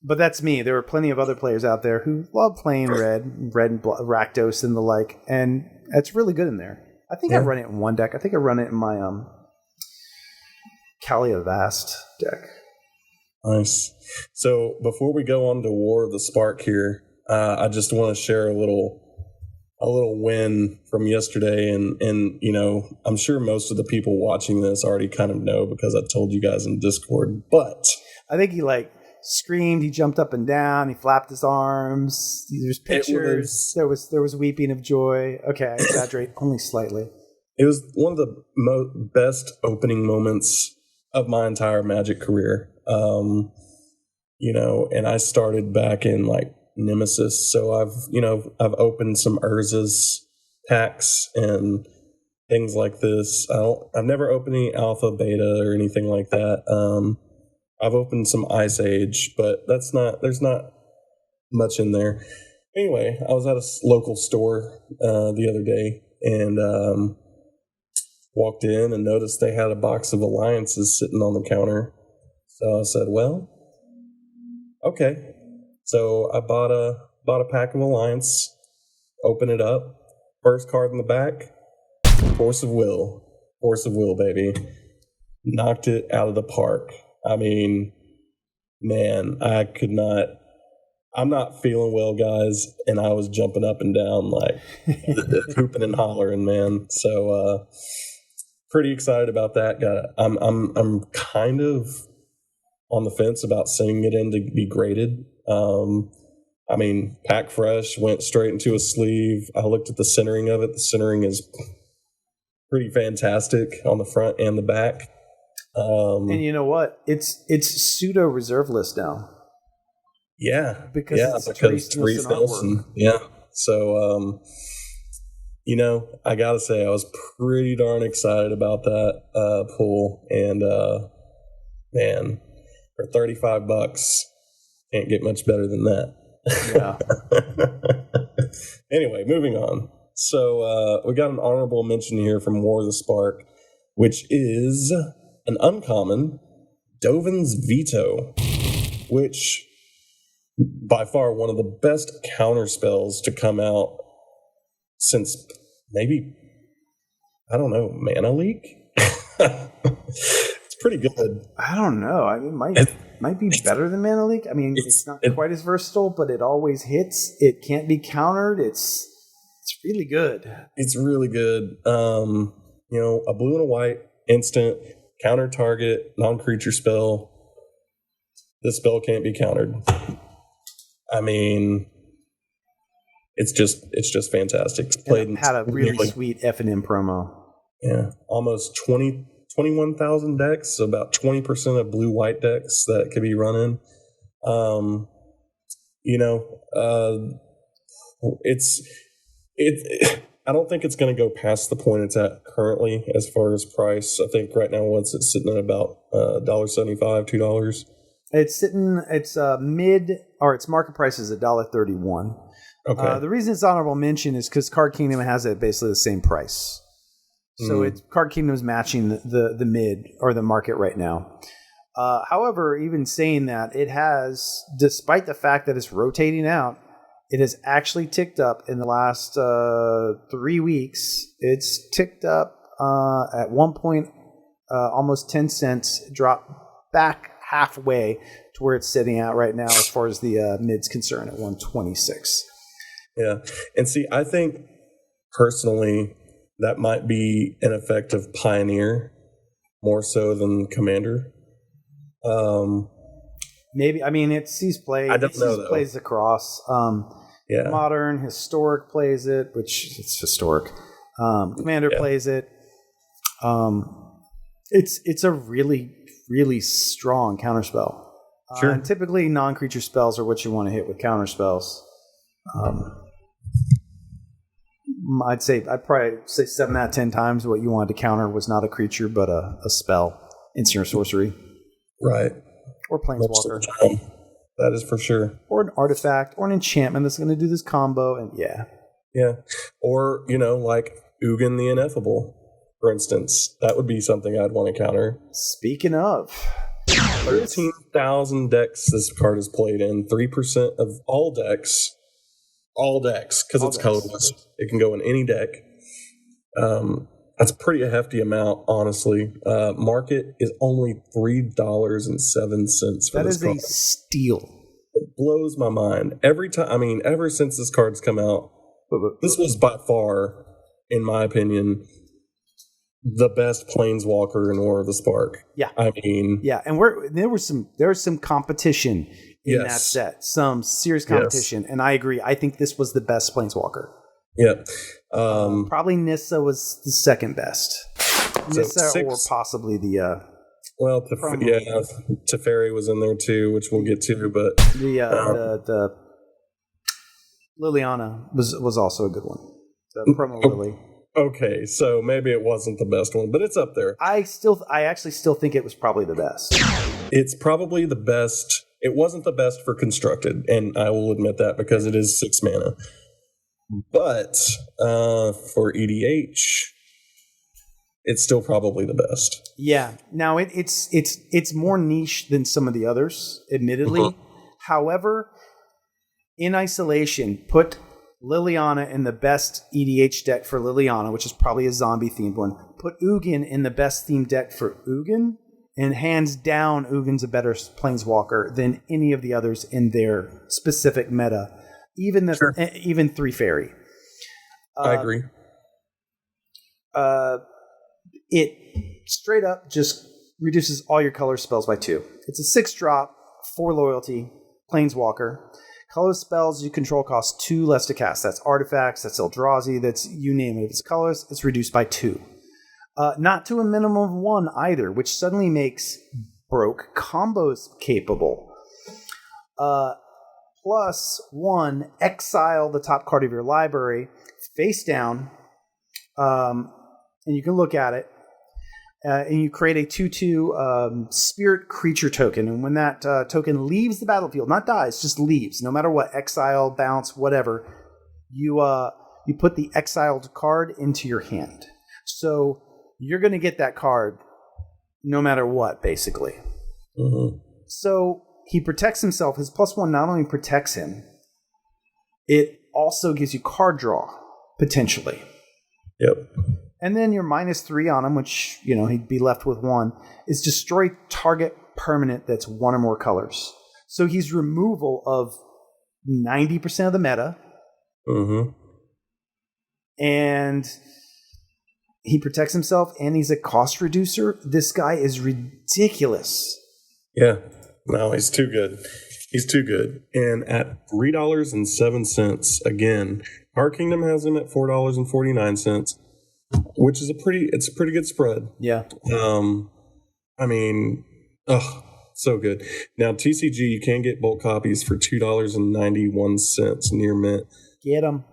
Speaker 1: but that's me. There are plenty of other players out there who love playing red and Rakdos and the like, and it's really good in there. I think I run it in one deck. I think I run it in my Kalia Vast deck.
Speaker 2: Nice. So before we go on to War of the Spark here, I just want to share a little win from yesterday, and I'm sure most of the people watching this already kind of know because I told you guys in Discord. But
Speaker 1: I think he screamed, he jumped up and down, he flapped his arms, there's pictures, there was weeping of joy. Okay, I exaggerate only slightly.
Speaker 2: It was one of the best opening moments of my entire Magic career. And I started back in Nemesis, so I've opened some Urza's packs and things like this. I've never opened any alpha, beta, or anything like that. I've opened some Ice Age, but there's not much in there. Anyway, I was at a local store the other day and walked in and noticed they had a box of Alliances sitting on the counter. So I said, well, okay. So I bought a pack of Alliance, open it up, first card in the back, Force of Will. Force of Will, baby. Knocked it out of the park. I mean, man, I'm not feeling well, guys, and I was jumping up and down hooping and hollering, man. So pretty excited about that. I'm kind of on the fence about sending it in to be graded. I mean, Pack Fresh went straight into a sleeve. I looked at the centering of it. The centering is pretty fantastic on the front and the back.
Speaker 1: And you know what? It's pseudo reserve list now.
Speaker 2: Yeah,
Speaker 1: because
Speaker 2: Therese Nelson. Yeah, so you know, I gotta say I was pretty darn excited about that pull, and man, for $35, can't get much better than that.
Speaker 1: Yeah.
Speaker 2: Anyway, moving on. So we got an honorable mention here from War of the Spark, which is an uncommon Dovin's Veto, which by far one of the best counter spells to come out since maybe, I don't know, Mana Leak? It's pretty good.
Speaker 1: I don't know. I mean, might be better than Mana Leak. I mean, it's not quite as versatile, but it always hits. It can't be countered. It's really good.
Speaker 2: It's really good. You know, a blue and a white, instant, counter target, non-creature spell. This spell can't be countered. I mean, it's just fantastic. It's played
Speaker 1: had a really sweet F&M promo.
Speaker 2: Yeah, almost 21,000 decks, so about 20% of blue-white decks that it could be running. You know, I don't think it's going to go past the point it's at currently as far as price. I think right now it's sitting at about $1.75, $2.
Speaker 1: It's mid, or its market price is $1.31.
Speaker 2: Okay.
Speaker 1: The reason it's honorable mention is because Card Kingdom has it basically the same price. So Card Kingdom is matching the mid or the market right now. However, even saying that, it has, despite the fact that it's rotating out, it has actually ticked up in the last 3 weeks. It's ticked up at one point, almost 10 cents, dropped back halfway to where it's sitting at right now as far as the mid's concerned at 126.
Speaker 2: Yeah. And see, I think personally that might be an effect of Pioneer more so than Commander.
Speaker 1: Maybe. I mean, it sees play.
Speaker 2: I don't know, though.
Speaker 1: Plays across. Modern, Historic plays it, which it's historic. Commander plays it. It's a really, really strong counterspell.
Speaker 2: Sure.
Speaker 1: And typically, non-creature spells are what you want to hit with counterspells. I'd probably say 7 out of 10 times what you wanted to counter was not a creature, but a spell, instant or sorcery.
Speaker 2: Right.
Speaker 1: Or planeswalker.
Speaker 2: That is for sure.
Speaker 1: Or an artifact, or an enchantment that's going to do this combo, and yeah.
Speaker 2: Yeah. Or, you know, like Ugin the Ineffable, for instance. That would be something I'd want to counter.
Speaker 1: Speaking of,
Speaker 2: 13,000 decks this card is played in. 3% of all decks, because it's colorless. It can go in any deck. That's pretty a hefty amount, honestly. Market is only $3.07 for this card. That is a
Speaker 1: steal.
Speaker 2: It blows my mind. Every time, I mean, ever since this card's come out, this was by far, in my opinion, the best Planeswalker in War of the Spark.
Speaker 1: Yeah.
Speaker 2: I mean...
Speaker 1: Yeah, and there was some competition in that set. Some serious competition, and I agree. I think this was the best Planeswalker.
Speaker 2: Yeah.
Speaker 1: Probably Nissa was the second best. Nissa or possibly the...
Speaker 2: well, Teferi was in there too, which we'll get to, but...
Speaker 1: The Liliana was also a good one. The promo Lily.
Speaker 2: Okay, so maybe it wasn't the best one, but it's up there.
Speaker 1: I actually still think it was probably the best.
Speaker 2: It's probably the best. It wasn't the best for constructed, and I will admit that because it is 6 mana. But for EDH, it's still probably the best.
Speaker 1: Yeah. Now it's more niche than some of the others, admittedly. Uh-huh. However, in isolation, put Liliana in the best EDH deck for Liliana, which is probably a zombie-themed one. Put Ugin in the best themed deck for Ugin, and hands down, Ugin's a better Planeswalker than any of the others in their specific meta. Even 3 Fairy.
Speaker 2: I agree.
Speaker 1: It straight up just reduces all your color spells by 2. It's a 6-drop, 4 loyalty, planeswalker. Color spells you control cost 2 less to cast. That's artifacts, that's Eldrazi, that's you name it. If it's colors, it's reduced by 2. Not to a minimum of 1 either, which suddenly makes Broke combos capable. Plus 1, exile the top card of your library, face down, and you can look at it. And you create a 2/2 spirit creature token. And when that token leaves the battlefield, not dies, just leaves, no matter what, exile, bounce, whatever, you put the exiled card into your hand. So you're going to get that card no matter what, basically.
Speaker 2: Mm-hmm.
Speaker 1: So he protects himself. His +1 not only protects him, it also gives you card draw, potentially.
Speaker 2: Yep.
Speaker 1: And then your -3 on him, which, he'd be left with 1, is destroy target permanent that's 1 or more colors. So he's removal of 90% of the meta.
Speaker 2: Mm-hmm.
Speaker 1: And he protects himself, and he's a cost reducer. This guy is ridiculous.
Speaker 2: Yeah. No, he's too good. He's too good. And at $3.07, again, Our Kingdom has him at $4.49. Which is a pretty good spread.
Speaker 1: Yeah.
Speaker 2: I mean, so good. Now TCG, you can get bulk copies for $2.91 near mint.
Speaker 1: Get them.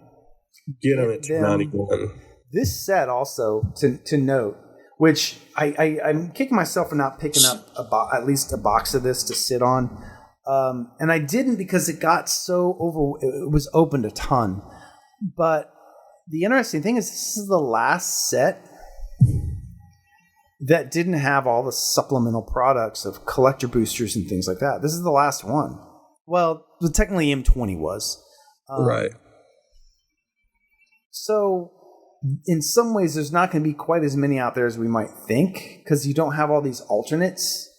Speaker 2: Get them at $2.91.
Speaker 1: This set also to note, which I'm kicking myself for not picking up at least a box of this to sit on, and I didn't because it got so it was opened a ton, but. The interesting thing is this is the last set that didn't have all the supplemental products of collector boosters and things like that. This is the last one. Well, technically M20 was.
Speaker 2: Right.
Speaker 1: So in some ways, there's not going to be quite as many out there as we might think because you don't have all these alternates,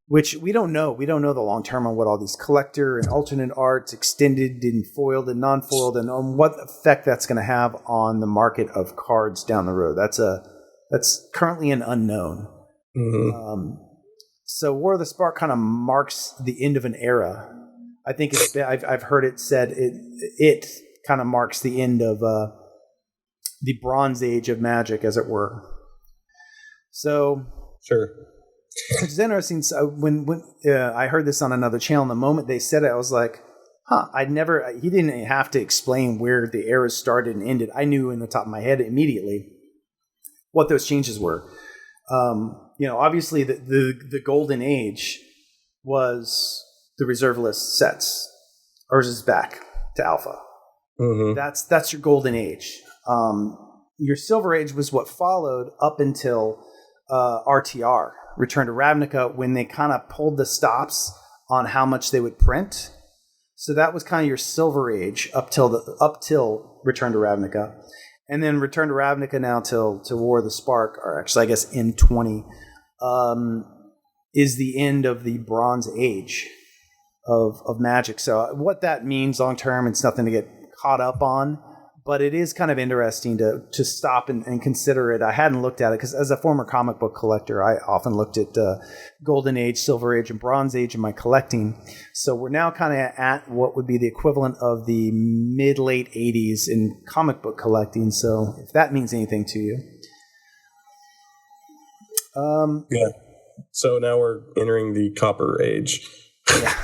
Speaker 1: which we don't know. We don't know the long term on what all these collector and alternate arts, extended and foiled and non-foiled, and on what effect that's going to have on the market of cards down the road. That's currently an unknown.
Speaker 2: Mm-hmm.
Speaker 1: So War of the Spark kind of marks the end of an era. I think I've heard it said it kind of marks the end of the Bronze Age of Magic, as it were. So
Speaker 2: sure.
Speaker 1: Which is interesting. So when I heard this on another channel, the moment they said it, I was like, he didn't have to explain where the eras started and ended. I knew in the top of my head immediately what those changes were. Obviously the golden age was the reserve list sets. Ours is back to alpha.
Speaker 2: Mm-hmm.
Speaker 1: That's your golden age. Your silver age was what followed up until RTR. Return to Ravnica, when they kind of pulled the stops on how much they would print. So that was kind of your silver age up till Return to Ravnica. And then Return to Ravnica now till War of the Spark, or actually I guess M20, is the end of the Bronze Age of Magic. So what that means long term, it's nothing to get caught up on. But it is kind of interesting to stop and consider it. I hadn't looked at it because as a former comic book collector, I often looked at Golden Age, Silver Age, and Bronze Age in my collecting. So we're now kind of at what would be the equivalent of the mid-late 80s in comic book collecting. So if that means anything to you.
Speaker 2: Yeah. So now we're entering the Copper Age.
Speaker 1: Yeah.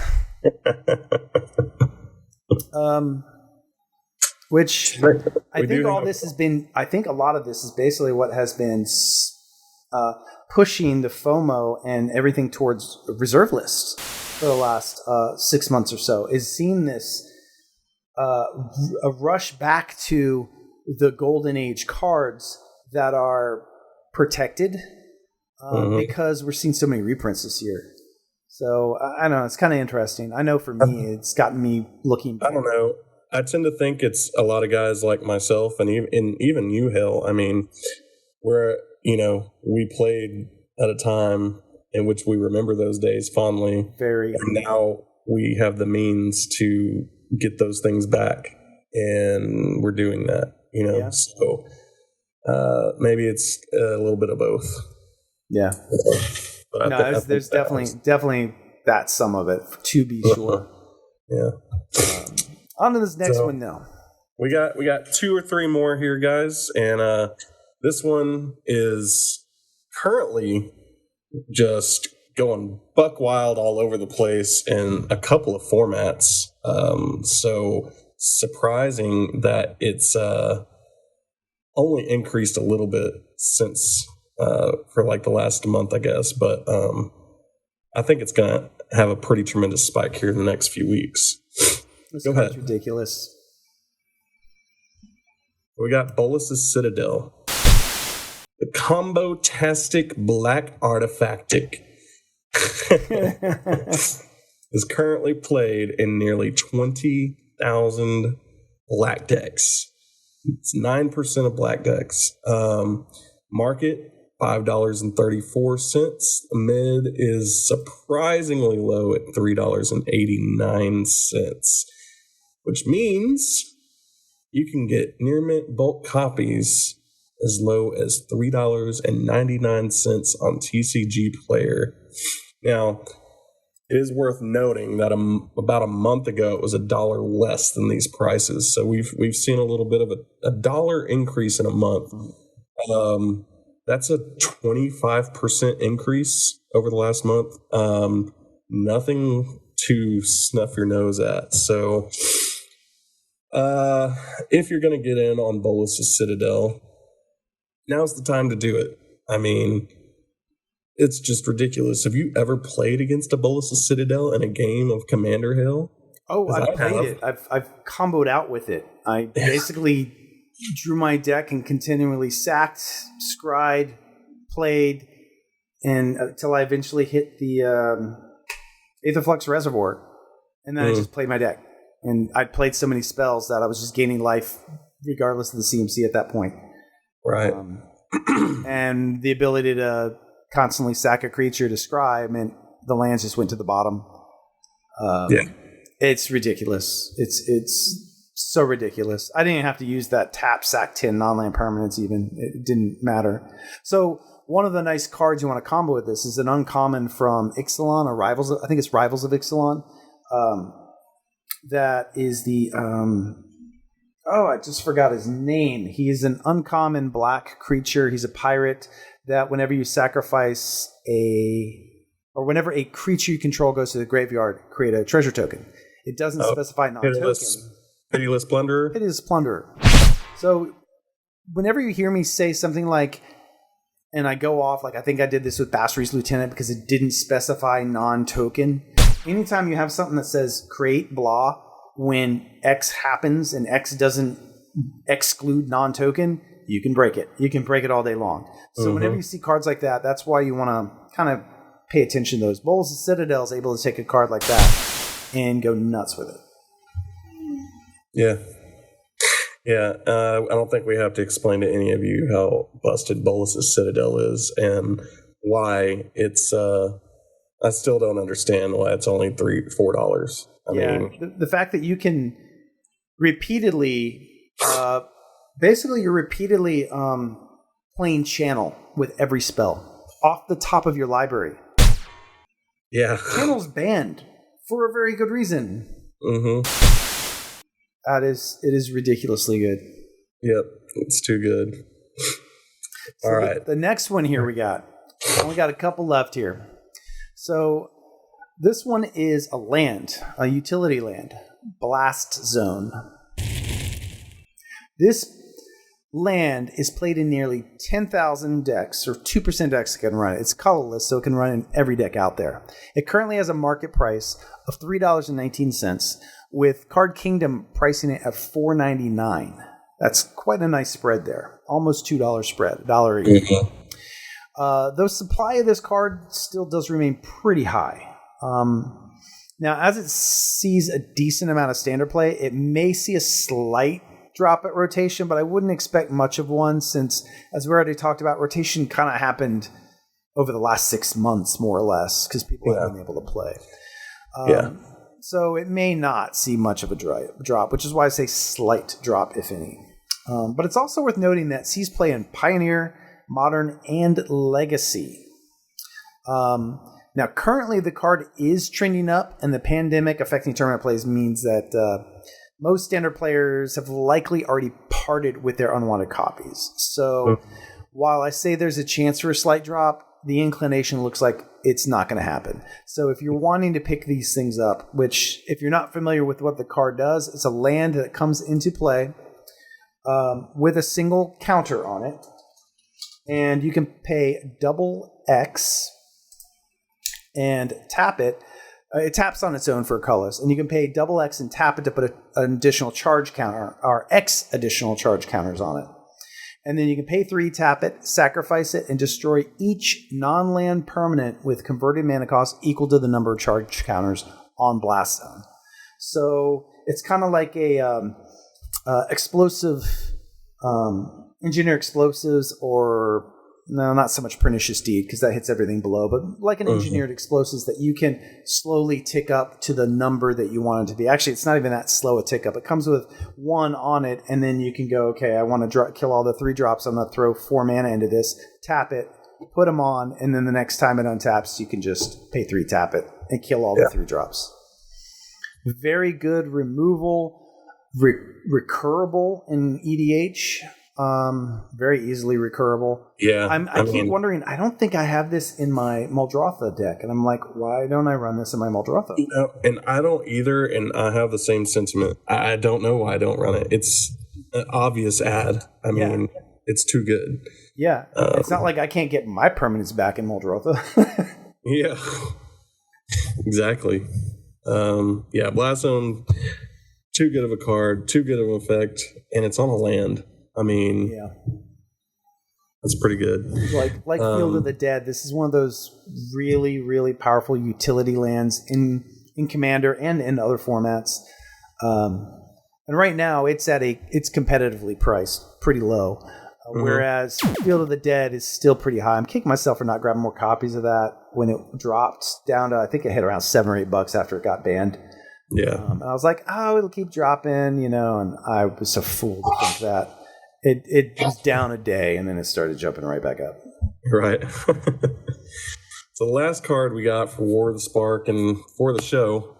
Speaker 1: Which I think all this has been. I think a lot of this is basically what has been pushing the FOMO and everything towards reserve lists for the last 6 months or so. Is seeing this a rush back to the golden age cards that are protected because we're seeing so many reprints this year. So I don't know. It's kind of interesting. I know for me, it's gotten me looking back.
Speaker 2: I don't know. I tend to think it's a lot of guys like myself and even you, Hill. I mean, we played at a time in which we remember those days fondly.
Speaker 1: Very.
Speaker 2: And now we have the means to get those things back, and we're doing that.
Speaker 1: Yeah.
Speaker 2: So maybe it's a little bit of both.
Speaker 1: Yeah.
Speaker 2: But
Speaker 1: there's definitely that's some of it, to be sure.
Speaker 2: Yeah.
Speaker 1: On to this next one now.
Speaker 2: We got 2 or 3 more here, guys, and this one is currently just going buck wild all over the place in a couple of formats. So surprising that it's only increased a little bit since for like the last month, I guess, but I think it's gonna have a pretty tremendous spike here in the next few weeks.
Speaker 1: Go ahead. Ridiculous.
Speaker 2: We got Bolus's Citadel. The combo-tastic black artifactic is currently played in nearly 20,000 black decks. It's 9% of black decks. Market, $5.34. Mid is surprisingly low at $3.89, which means you can get near mint bulk copies as low as $3.99 on TCG Player. Now, it is worth noting that about a month ago it was $1 less than these prices, so we've seen a little bit of a $1 increase in a month. That's a 25% increase over the last month. Nothing to snuff your nose at. So, if you're going to get in on Bolus's Citadel, now's the time to do it. I mean, it's just ridiculous. Have you ever played against a Bolus's Citadel in a game of Commander Hill?
Speaker 1: Oh, I've played it. I've comboed out with it. I basically drew my deck and continually sacked, scryed, played, and until I eventually hit the Aetherflux Reservoir, and then I just played my deck. And I played so many spells that I was just gaining life regardless of the CMC at that point.
Speaker 2: Right.
Speaker 1: And the ability to constantly sack a creature to scry meant the lands just went to the bottom. It's ridiculous. It's so ridiculous. I didn't have to use that tap, sack 10 non-land permanents even. It didn't matter. So one of the nice cards you want to combo with this is an uncommon from Ixalan or Rivals. I think it's Rivals of Ixalan. That is the... I just forgot his name. He is an uncommon black creature. He's a pirate that whenever you sacrifice whenever a creature you control goes to the graveyard, create a treasure token. It doesn't specify non-token.
Speaker 2: Pitiless Plunderer?
Speaker 1: Pitiless Plunderer. So whenever you hear me say something like, and I go off, like I think I did this with Basri's Lieutenant because it didn't specify non-token. Anytime you have something that says create blah, when X happens and X doesn't exclude non-token, you can break it. You can break it all day long. So whenever you see cards like that, that's why you want to kind of pay attention to those. Bolus' Citadel is able to take a card like that and go nuts with it.
Speaker 2: Yeah. I don't think we have to explain to any of you how busted Bolus' Citadel is and why it's... I still don't understand why it's only $3-4. I mean,
Speaker 1: the fact that you can repeatedly, basically you're repeatedly playing channel with every spell off the top of your library.
Speaker 2: Yeah,
Speaker 1: channel's banned for a very good reason.
Speaker 2: Mm-hmm.
Speaker 1: It is ridiculously good.
Speaker 2: Yep, it's too good.
Speaker 1: So all right, the next one here we got. Only got a couple left here. So this one is a land, a utility land, Blast Zone. This land is played in nearly 10,000 decks, or 2% decks can run it. It's colorless, so it can run in every deck out there. It currently has a market price of $3.19, with Card Kingdom pricing it at $4.99. That's quite a nice spread there. Almost $2 spread, $1 each. Mm-hmm. Though supply of this card still does remain pretty high. Now, as it sees a decent amount of standard play, it may see a slight drop at rotation, but I wouldn't expect much of one since, as we already talked about, rotation kind of happened over the last 6 months, more or less, because people haven't been able to play. So it may not see much of a drop, which is why I say slight drop, if any. But it's also worth noting that sees play in Pioneer, Modern, and Legacy. Now, currently the card is trending up, and the pandemic affecting tournament plays means that most standard players have likely already parted with their unwanted copies. So while I say there's a chance for a slight drop, the inclination looks like it's not going to happen. So if you're wanting to pick these things up, which if you're not familiar with what the card does, it's a land that comes into play with a single counter on it. And you can pay double X and tap it. It taps on its own for colors. And you can pay double X and tap it to put an additional charge counter or X additional charge counters on it. And then you can pay 3, tap it, sacrifice it, and destroy each non-land permanent with converted mana cost equal to the number of charge counters on Blast Zone. So it's kind of like a explosive, engineer explosives, or no, not so much Pernicious Deed because that hits everything below, but like an engineered explosives that you can slowly tick up to the number that you want it to be. Actually, it's not even that slow a tick up. It comes with 1 on it, and then you can go, okay, I want to kill all the 3 drops. I'm going to throw 4 mana into this, tap it, put them on, and then the next time it untaps, you can just pay 3, tap it, and kill all the 3 drops. Very good removal, recurable in EDH. Very easily recurable.
Speaker 2: Yeah.
Speaker 1: I keep wondering, I don't think I have this in my Muldrotha deck. And I'm like, why don't I run this in my Muldrotha?
Speaker 2: And I don't either, and I have the same sentiment. I don't know why I don't run it. It's an obvious ad. I mean, it's too good.
Speaker 1: Yeah. It's not like I can't get my permanents back in Muldrotha.
Speaker 2: Yeah. Exactly. Blast Zone, too good of a card, too good of an effect, and it's on a land. I mean, that's pretty good.
Speaker 1: Like Field of the Dead, this is one of those really, really powerful utility lands in Commander and in other formats. And right now, it's competitively priced, pretty low. Whereas Field of the Dead is still pretty high. I'm kicking myself for not grabbing more copies of that when it dropped down to, I think it hit around $7 or $8 after it got banned.
Speaker 2: Yeah.
Speaker 1: And I was like, oh, it'll keep dropping, and I was a fool to think that. It was down a day, and then it started jumping right back up.
Speaker 2: Right. So the last card we got for War of the Spark and for the show,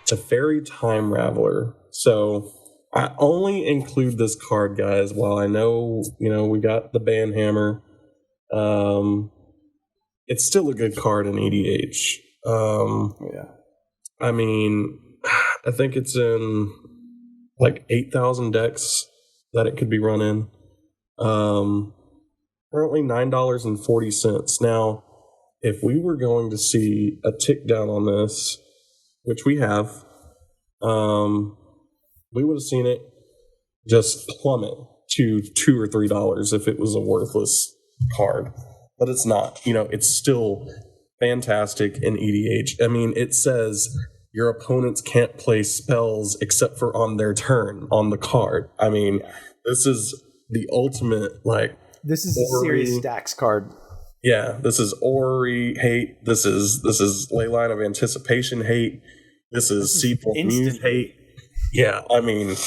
Speaker 2: it's a Fairy Time Raveler. So I only include this card, guys, while I know, we got the Banhammer. It's still a good card in EDH. I mean, I think it's in like 8,000 decks that it could be run in. Currently $9.40. Now, if we were going to see a tick down on this, which we have, we would have seen it just plummet to $2 or $3 if it was a worthless card. But it's not. It's still fantastic in EDH. I mean, it says your opponents can't play spells except for on their turn on the card. I mean, this is the ultimate,
Speaker 1: this is a serious stacks card.
Speaker 2: Yeah, this is Orrery hate. This is Leyline of Anticipation hate. This is Sequel Muse hate. Yeah, I mean,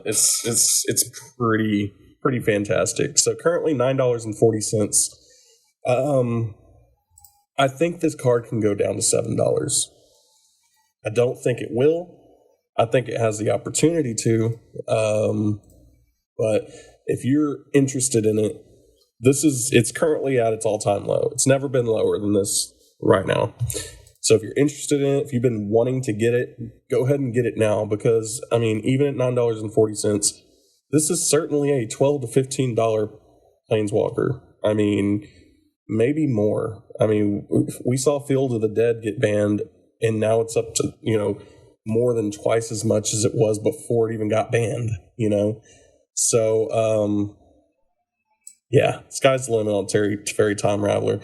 Speaker 2: it's pretty fantastic. So currently $9.40. I think this card can go down to $7. I don't think it will. I think it has the opportunity to. But if you're interested in it, it's currently at its all-time low. It's never been lower than this right now. So if you're interested in it, if you've been wanting to get it, go ahead and get it now, because, I mean, even at $9.40, this is certainly a $12 to $15 Planeswalker. I mean, maybe more. I mean, we saw Field of the Dead get banned, and now it's up to, more than twice as much as it was before it even got banned, So, sky's the limit on Fairy Time Raveler.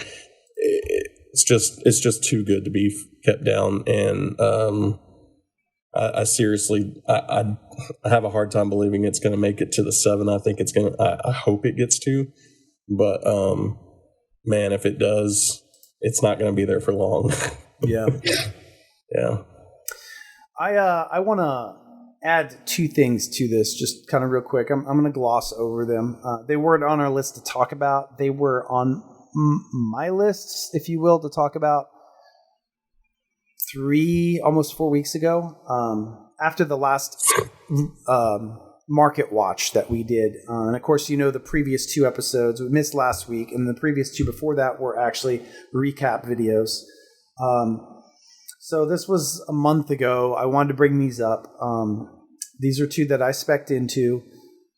Speaker 2: It's just too good to be kept down, and I seriously, I have a hard time believing it's going to make it to the 7. I think it's going to. I hope it gets to, but man, if it does, it's not going to be there for long.
Speaker 1: Yeah. I want to add 2 things to this, just kind of real quick. I'm going to gloss over them. They weren't on our list to talk about. They were on my lists, if you will, to talk about almost 4 weeks ago, after the last market watch that we did. And of course, the previous 2 episodes we missed last week, and the previous 2 before that were actually recap videos. So this was a month ago. I wanted to bring these up. These are 2 that I spec'd into,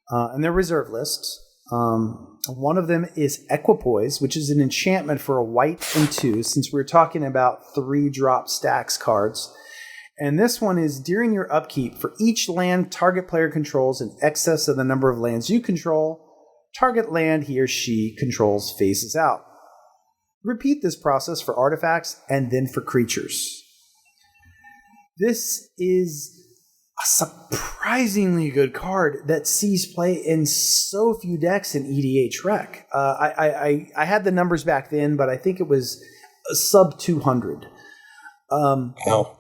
Speaker 1: and they're reserve lists. One of them is Equipoise, which is an enchantment for a white and 2, since we're talking about 3-drop stacks cards. And this one is, during your upkeep, for each land target player controls in excess of the number of lands you control, target land he or she controls faces out. Repeat this process for artifacts and then for creatures. This is a surprisingly good card that sees play in so few decks in EDH Rec. I had the numbers back then, but I think it was sub 200.
Speaker 2: Wow.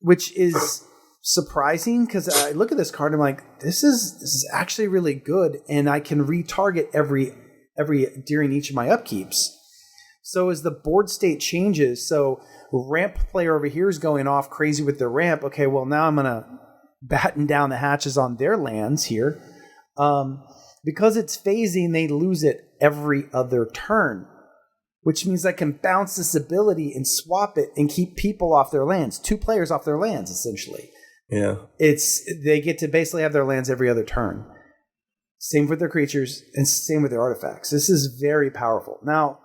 Speaker 1: Which is surprising, because I look at this card and I'm like, this is actually really good, and I can retarget every during each of my upkeeps. So as the board state changes, so ramp player over here is going off crazy with their ramp. Okay, well now I'm gonna batten down the hatches on their lands here. Because it's phasing, they lose it every other turn, which means I can bounce this ability and swap it and keep people off their lands, 2 players off their lands, essentially.
Speaker 2: Yeah.
Speaker 1: They get to basically have their lands every other turn. Same with their creatures and same with their artifacts. This is very powerful. Now,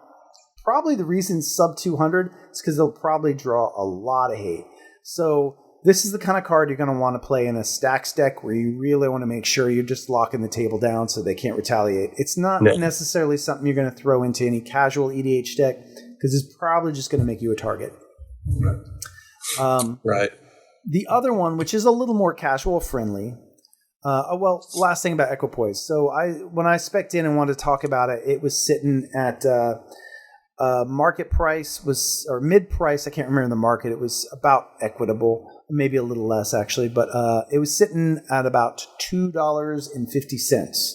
Speaker 1: probably the reason sub 200 is because they'll probably draw a lot of hate. So this is the kind of card you're going to want to play in a stacks deck where you really want to make sure you're just locking the table down so they can't retaliate. It's not necessarily something you're going to throw into any casual EDH deck, because it's probably just going to make you a target.
Speaker 2: Right.
Speaker 1: The other one, which is a little more casual friendly. Last thing about Equipoise. So when I spec'd in and wanted to talk about it, it was sitting at market price or mid price. I can't remember the market. It was about equitable. Maybe a little less actually, but it was sitting at about $2.50.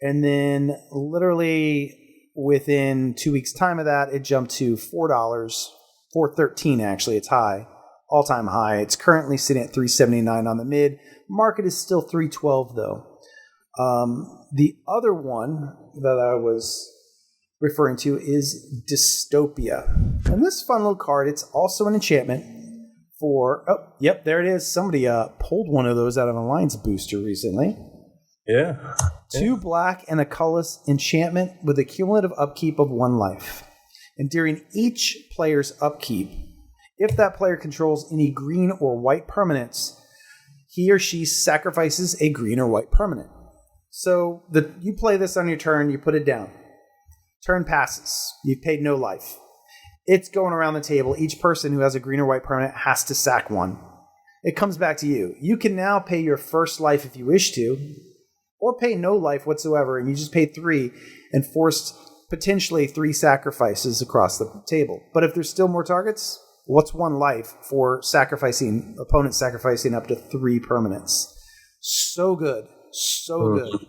Speaker 1: And then literally within 2 weeks' time of that, it jumped to $4.13 actually. It's high, all-time high. It's currently sitting at $3.79 on the mid. Market is still $3.12 though. The other one that I was referring to is Dystopia. And this fun little card, it's also an enchantment there it is. Somebody pulled one of those out of an Alliance booster recently.
Speaker 2: Yeah.
Speaker 1: 2 black and a colorless enchantment with a cumulative upkeep of 1 life. And during each player's upkeep, if that player controls any green or white permanents, he or she sacrifices a green or white permanent. So you play this on your turn, you put it down. Turn passes. You've paid no life. It's going around the table. Each person who has a green or white permanent has to sack 1. It comes back to you. You can now pay your first life if you wish to, or pay no life whatsoever, and you just pay 3 and force potentially 3 sacrifices across the table. But if there's still more targets, what's 1 life for opponents sacrificing up to 3 permanents? So good. So good.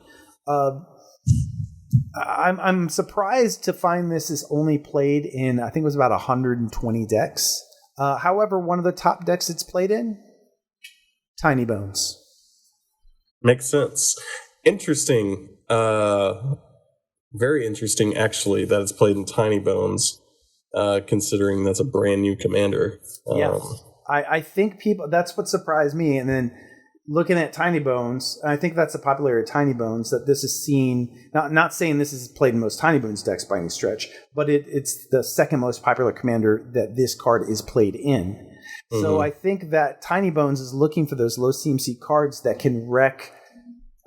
Speaker 1: I'm surprised to find this is only played in, I think it was about 120 decks. However, one of the top decks it's played in, Tiny Bones.
Speaker 2: Makes sense. Interesting. Very interesting, actually, that it's played in Tiny Bones, considering that's a brand new commander.
Speaker 1: Yeah. I think that's what surprised me. And then looking at Tiny Bones, I think that's the popularity of Tiny Bones, that this is seen, not saying this is played in most Tiny Bones decks by any stretch, but it's the second most popular commander that this card is played in. Mm-hmm. So I think that Tiny Bones is looking for those low CMC cards that can wreck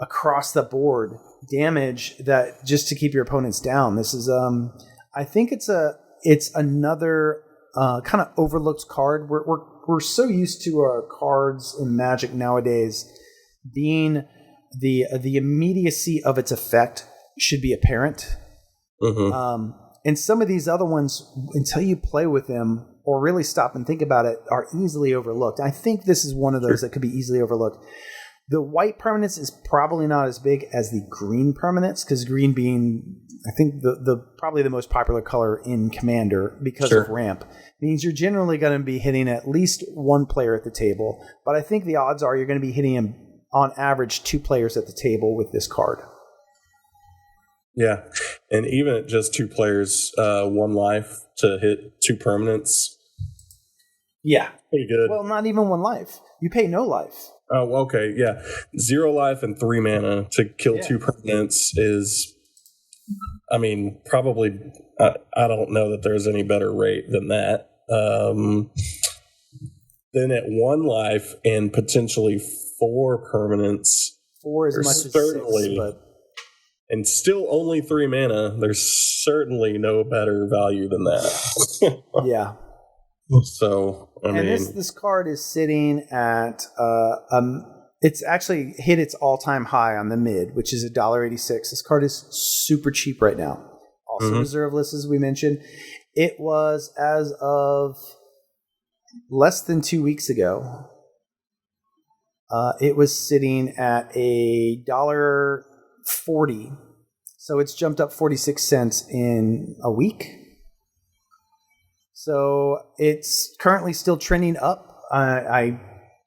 Speaker 1: across the board damage that just to keep your opponents down. This is, I think it's another kind of overlooked card. We're so used to our cards in Magic nowadays being the immediacy of its effect should be apparent. Mm-hmm. And some of these other ones, until you play with them or really stop and think about it, are easily overlooked. I think this is one of those that could be easily overlooked. The white permanence is probably not as big as the green permanence, because green being, I think, the probably the most popular color in Commander because of ramp, means you're generally going to be hitting at least one player at the table. But I think the odds are you're going to be hitting him on average 2 players at the table with this card.
Speaker 2: Yeah, and even at just 2 players, 1 life to hit 2 permanents.
Speaker 1: Yeah.
Speaker 2: Pretty good.
Speaker 1: Well, not even 1 life. You pay no life.
Speaker 2: Oh, okay, yeah. 0 life and 3 mana to kill 2 permanents is, I mean, probably, I don't know that there's any better rate than that. Then at 1 life and potentially 4 permanents.
Speaker 1: 4 as much as 6, but...
Speaker 2: And still only 3 mana, there's certainly no better value than that.
Speaker 1: Yeah.
Speaker 2: So, I mean...
Speaker 1: And this card is sitting at... it's actually hit its all-time high on the mid, which is $1.86. This card is super cheap right now. Also reserve list, as we mentioned. It was, as of less than 2 weeks ago, it was sitting at $1.40. So it's jumped up 46 cents in a week. So it's currently still trending up. I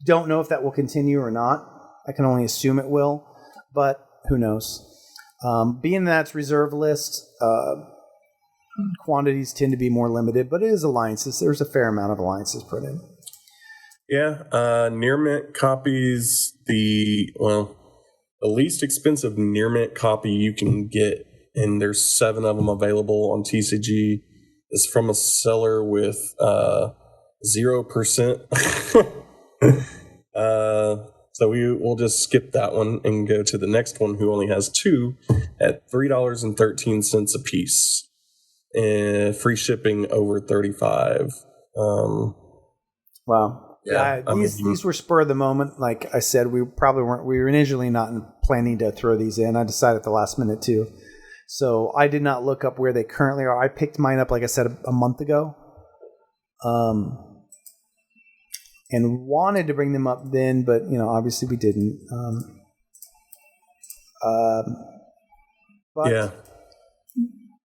Speaker 1: don't know if that will continue or not. I can only assume it will, but who knows? Being that's reserve list, quantities tend to be more limited, but it is alliances. There's a fair amount of alliances put in.
Speaker 2: Yeah, near mint copies, the least expensive near mint copy you can get, and there's 7 of them available on TCG, is from a seller with 0%. So we'll just skip that one and go to the next one, who only has 2 at $3.13 a piece, and free shipping over $35.
Speaker 1: Wow. Yeah, these were spur of the moment. Like I said, we were initially not planning to throw these in. I decided at the last minute too. So I did not look up where they currently are. I picked mine up, like I said, a month ago. And wanted to bring them up then, but obviously we didn't. But
Speaker 2: yeah,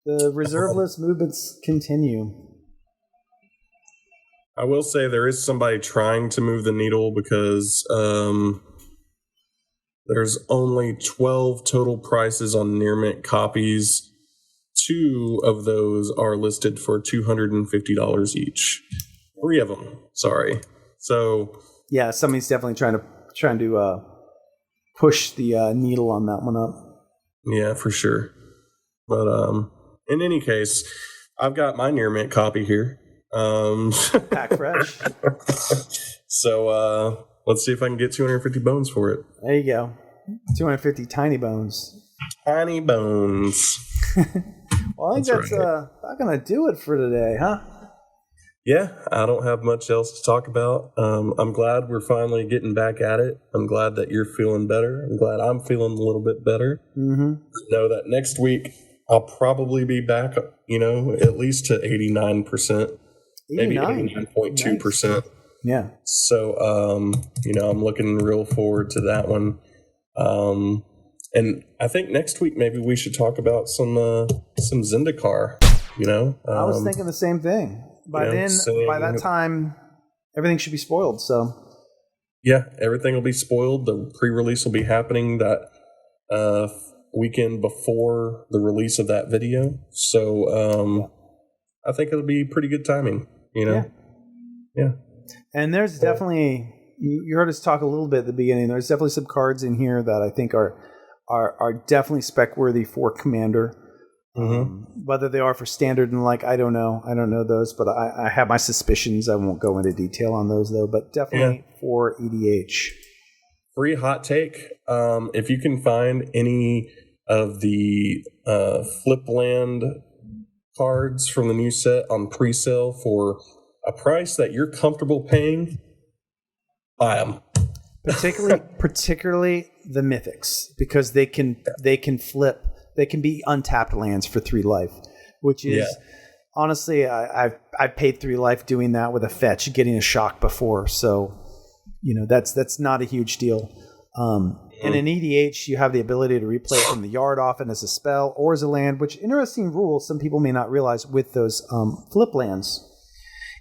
Speaker 1: the reserve list movements continue.
Speaker 2: I will say there is somebody trying to move the needle, because there's only 12 total prices on near mint copies. 2 of those are listed for $250 each. 3 of them, sorry. So
Speaker 1: yeah, somebody's definitely trying to push the needle on that one up.
Speaker 2: Yeah, for sure. But in any case, I've got my near mint copy here.
Speaker 1: Pack fresh.
Speaker 2: So let's see if I can get 250 bones for it.
Speaker 1: There you go. 250 tiny bones.
Speaker 2: Tiny bones.
Speaker 1: Well, I think that's not going to do it for today, huh?
Speaker 2: Yeah, I don't have much else to talk about. I'm glad we're finally getting back at it. I'm glad that you're feeling better. I'm glad I'm feeling a little bit better. Mm-hmm. I know that next week I'll probably be back, at least to 89%. Maybe 89.2%.
Speaker 1: Nice. Yeah.
Speaker 2: So, I'm looking real forward to that one. And I think next week maybe we should talk about some Zendikar.
Speaker 1: I was thinking the same thing. By that time, everything should be spoiled. So,
Speaker 2: yeah, everything will be spoiled. The pre-release will be happening that weekend before the release of that video. So, I think it'll be pretty good timing. Yeah.
Speaker 1: And there's definitely, you heard us talk a little bit at the beginning. There's definitely some cards in here that I think are definitely spec worthy for Commander. Mm-hmm. Whether they are for Standard and I don't know. I don't know those, but I have my suspicions. I won't go into detail on those though. But definitely for EDH.
Speaker 2: Free hot take. If you can find any of the Flipland cards from the new set on pre-sale for a price that you're comfortable paying, buy them.
Speaker 1: Particularly the mythics, because they can flip. They can be untapped lands for 3 life, which is honestly, I've paid 3 life doing that with a fetch, getting a shock before. So, that's not a huge deal. And in EDH, you have the ability to replay it from the yard often as a spell or as a land, which, interesting rule, some people may not realize with those flip lands,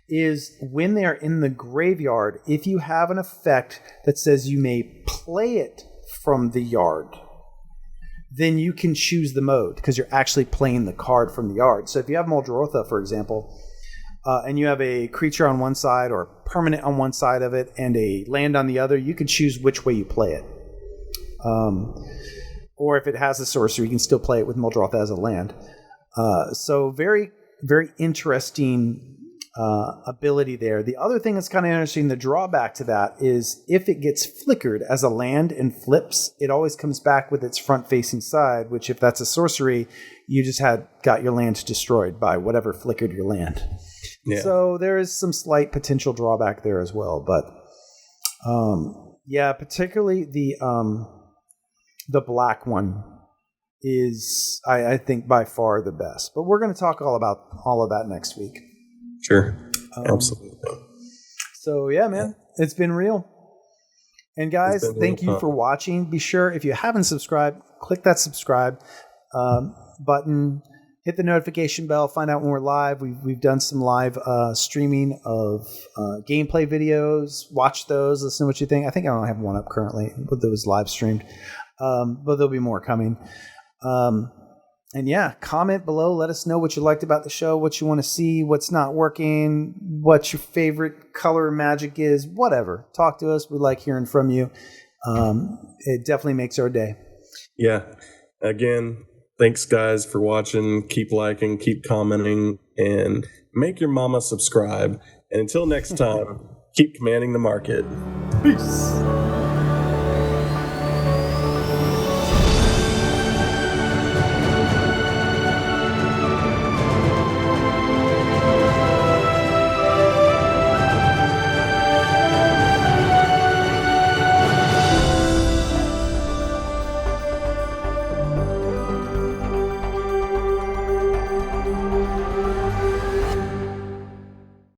Speaker 1: is when they are in the graveyard, if you have an effect that says you may play it from the yard, then you can choose the mode because you're actually playing the card from the yard. So if you have Muldrotha, for example, and you have a creature on one side or a permanent on one side of it and a land on the other, you can choose which way you play it. Or if it has a sorcery, you can still play it with Muldrotha as a land. So very, very interesting ability there. The other thing that's kind of interesting, the drawback to that is if it gets flickered as a land and flips, it always comes back with its front-facing side, which if that's a sorcery, you just got your land destroyed by whatever flickered your land. Yeah. So there is some slight potential drawback there as well. But yeah, particularly the black one is, I think, by far the best. But we're going to talk all about all of that next week.
Speaker 2: Sure. Absolutely.
Speaker 1: So, yeah, man, it's been real. And, guys, thank you for watching. Be sure, if you haven't subscribed, click that subscribe button. Hit the notification bell. Find out when we're live. We've done some live streaming of gameplay videos. Watch those. Listen to what you think. I think I only have one up currently, but that was live streamed. But there'll be more coming. And yeah, comment below. Let us know what you liked about the show, what you want to see, what's not working, what your favorite color magic is, whatever. Talk to us. We like hearing from you. It definitely makes our day.
Speaker 2: Yeah. Again, thanks, guys, for watching. Keep liking, keep commenting, and make your mama subscribe. And until next time, keep commanding the market.
Speaker 1: Peace.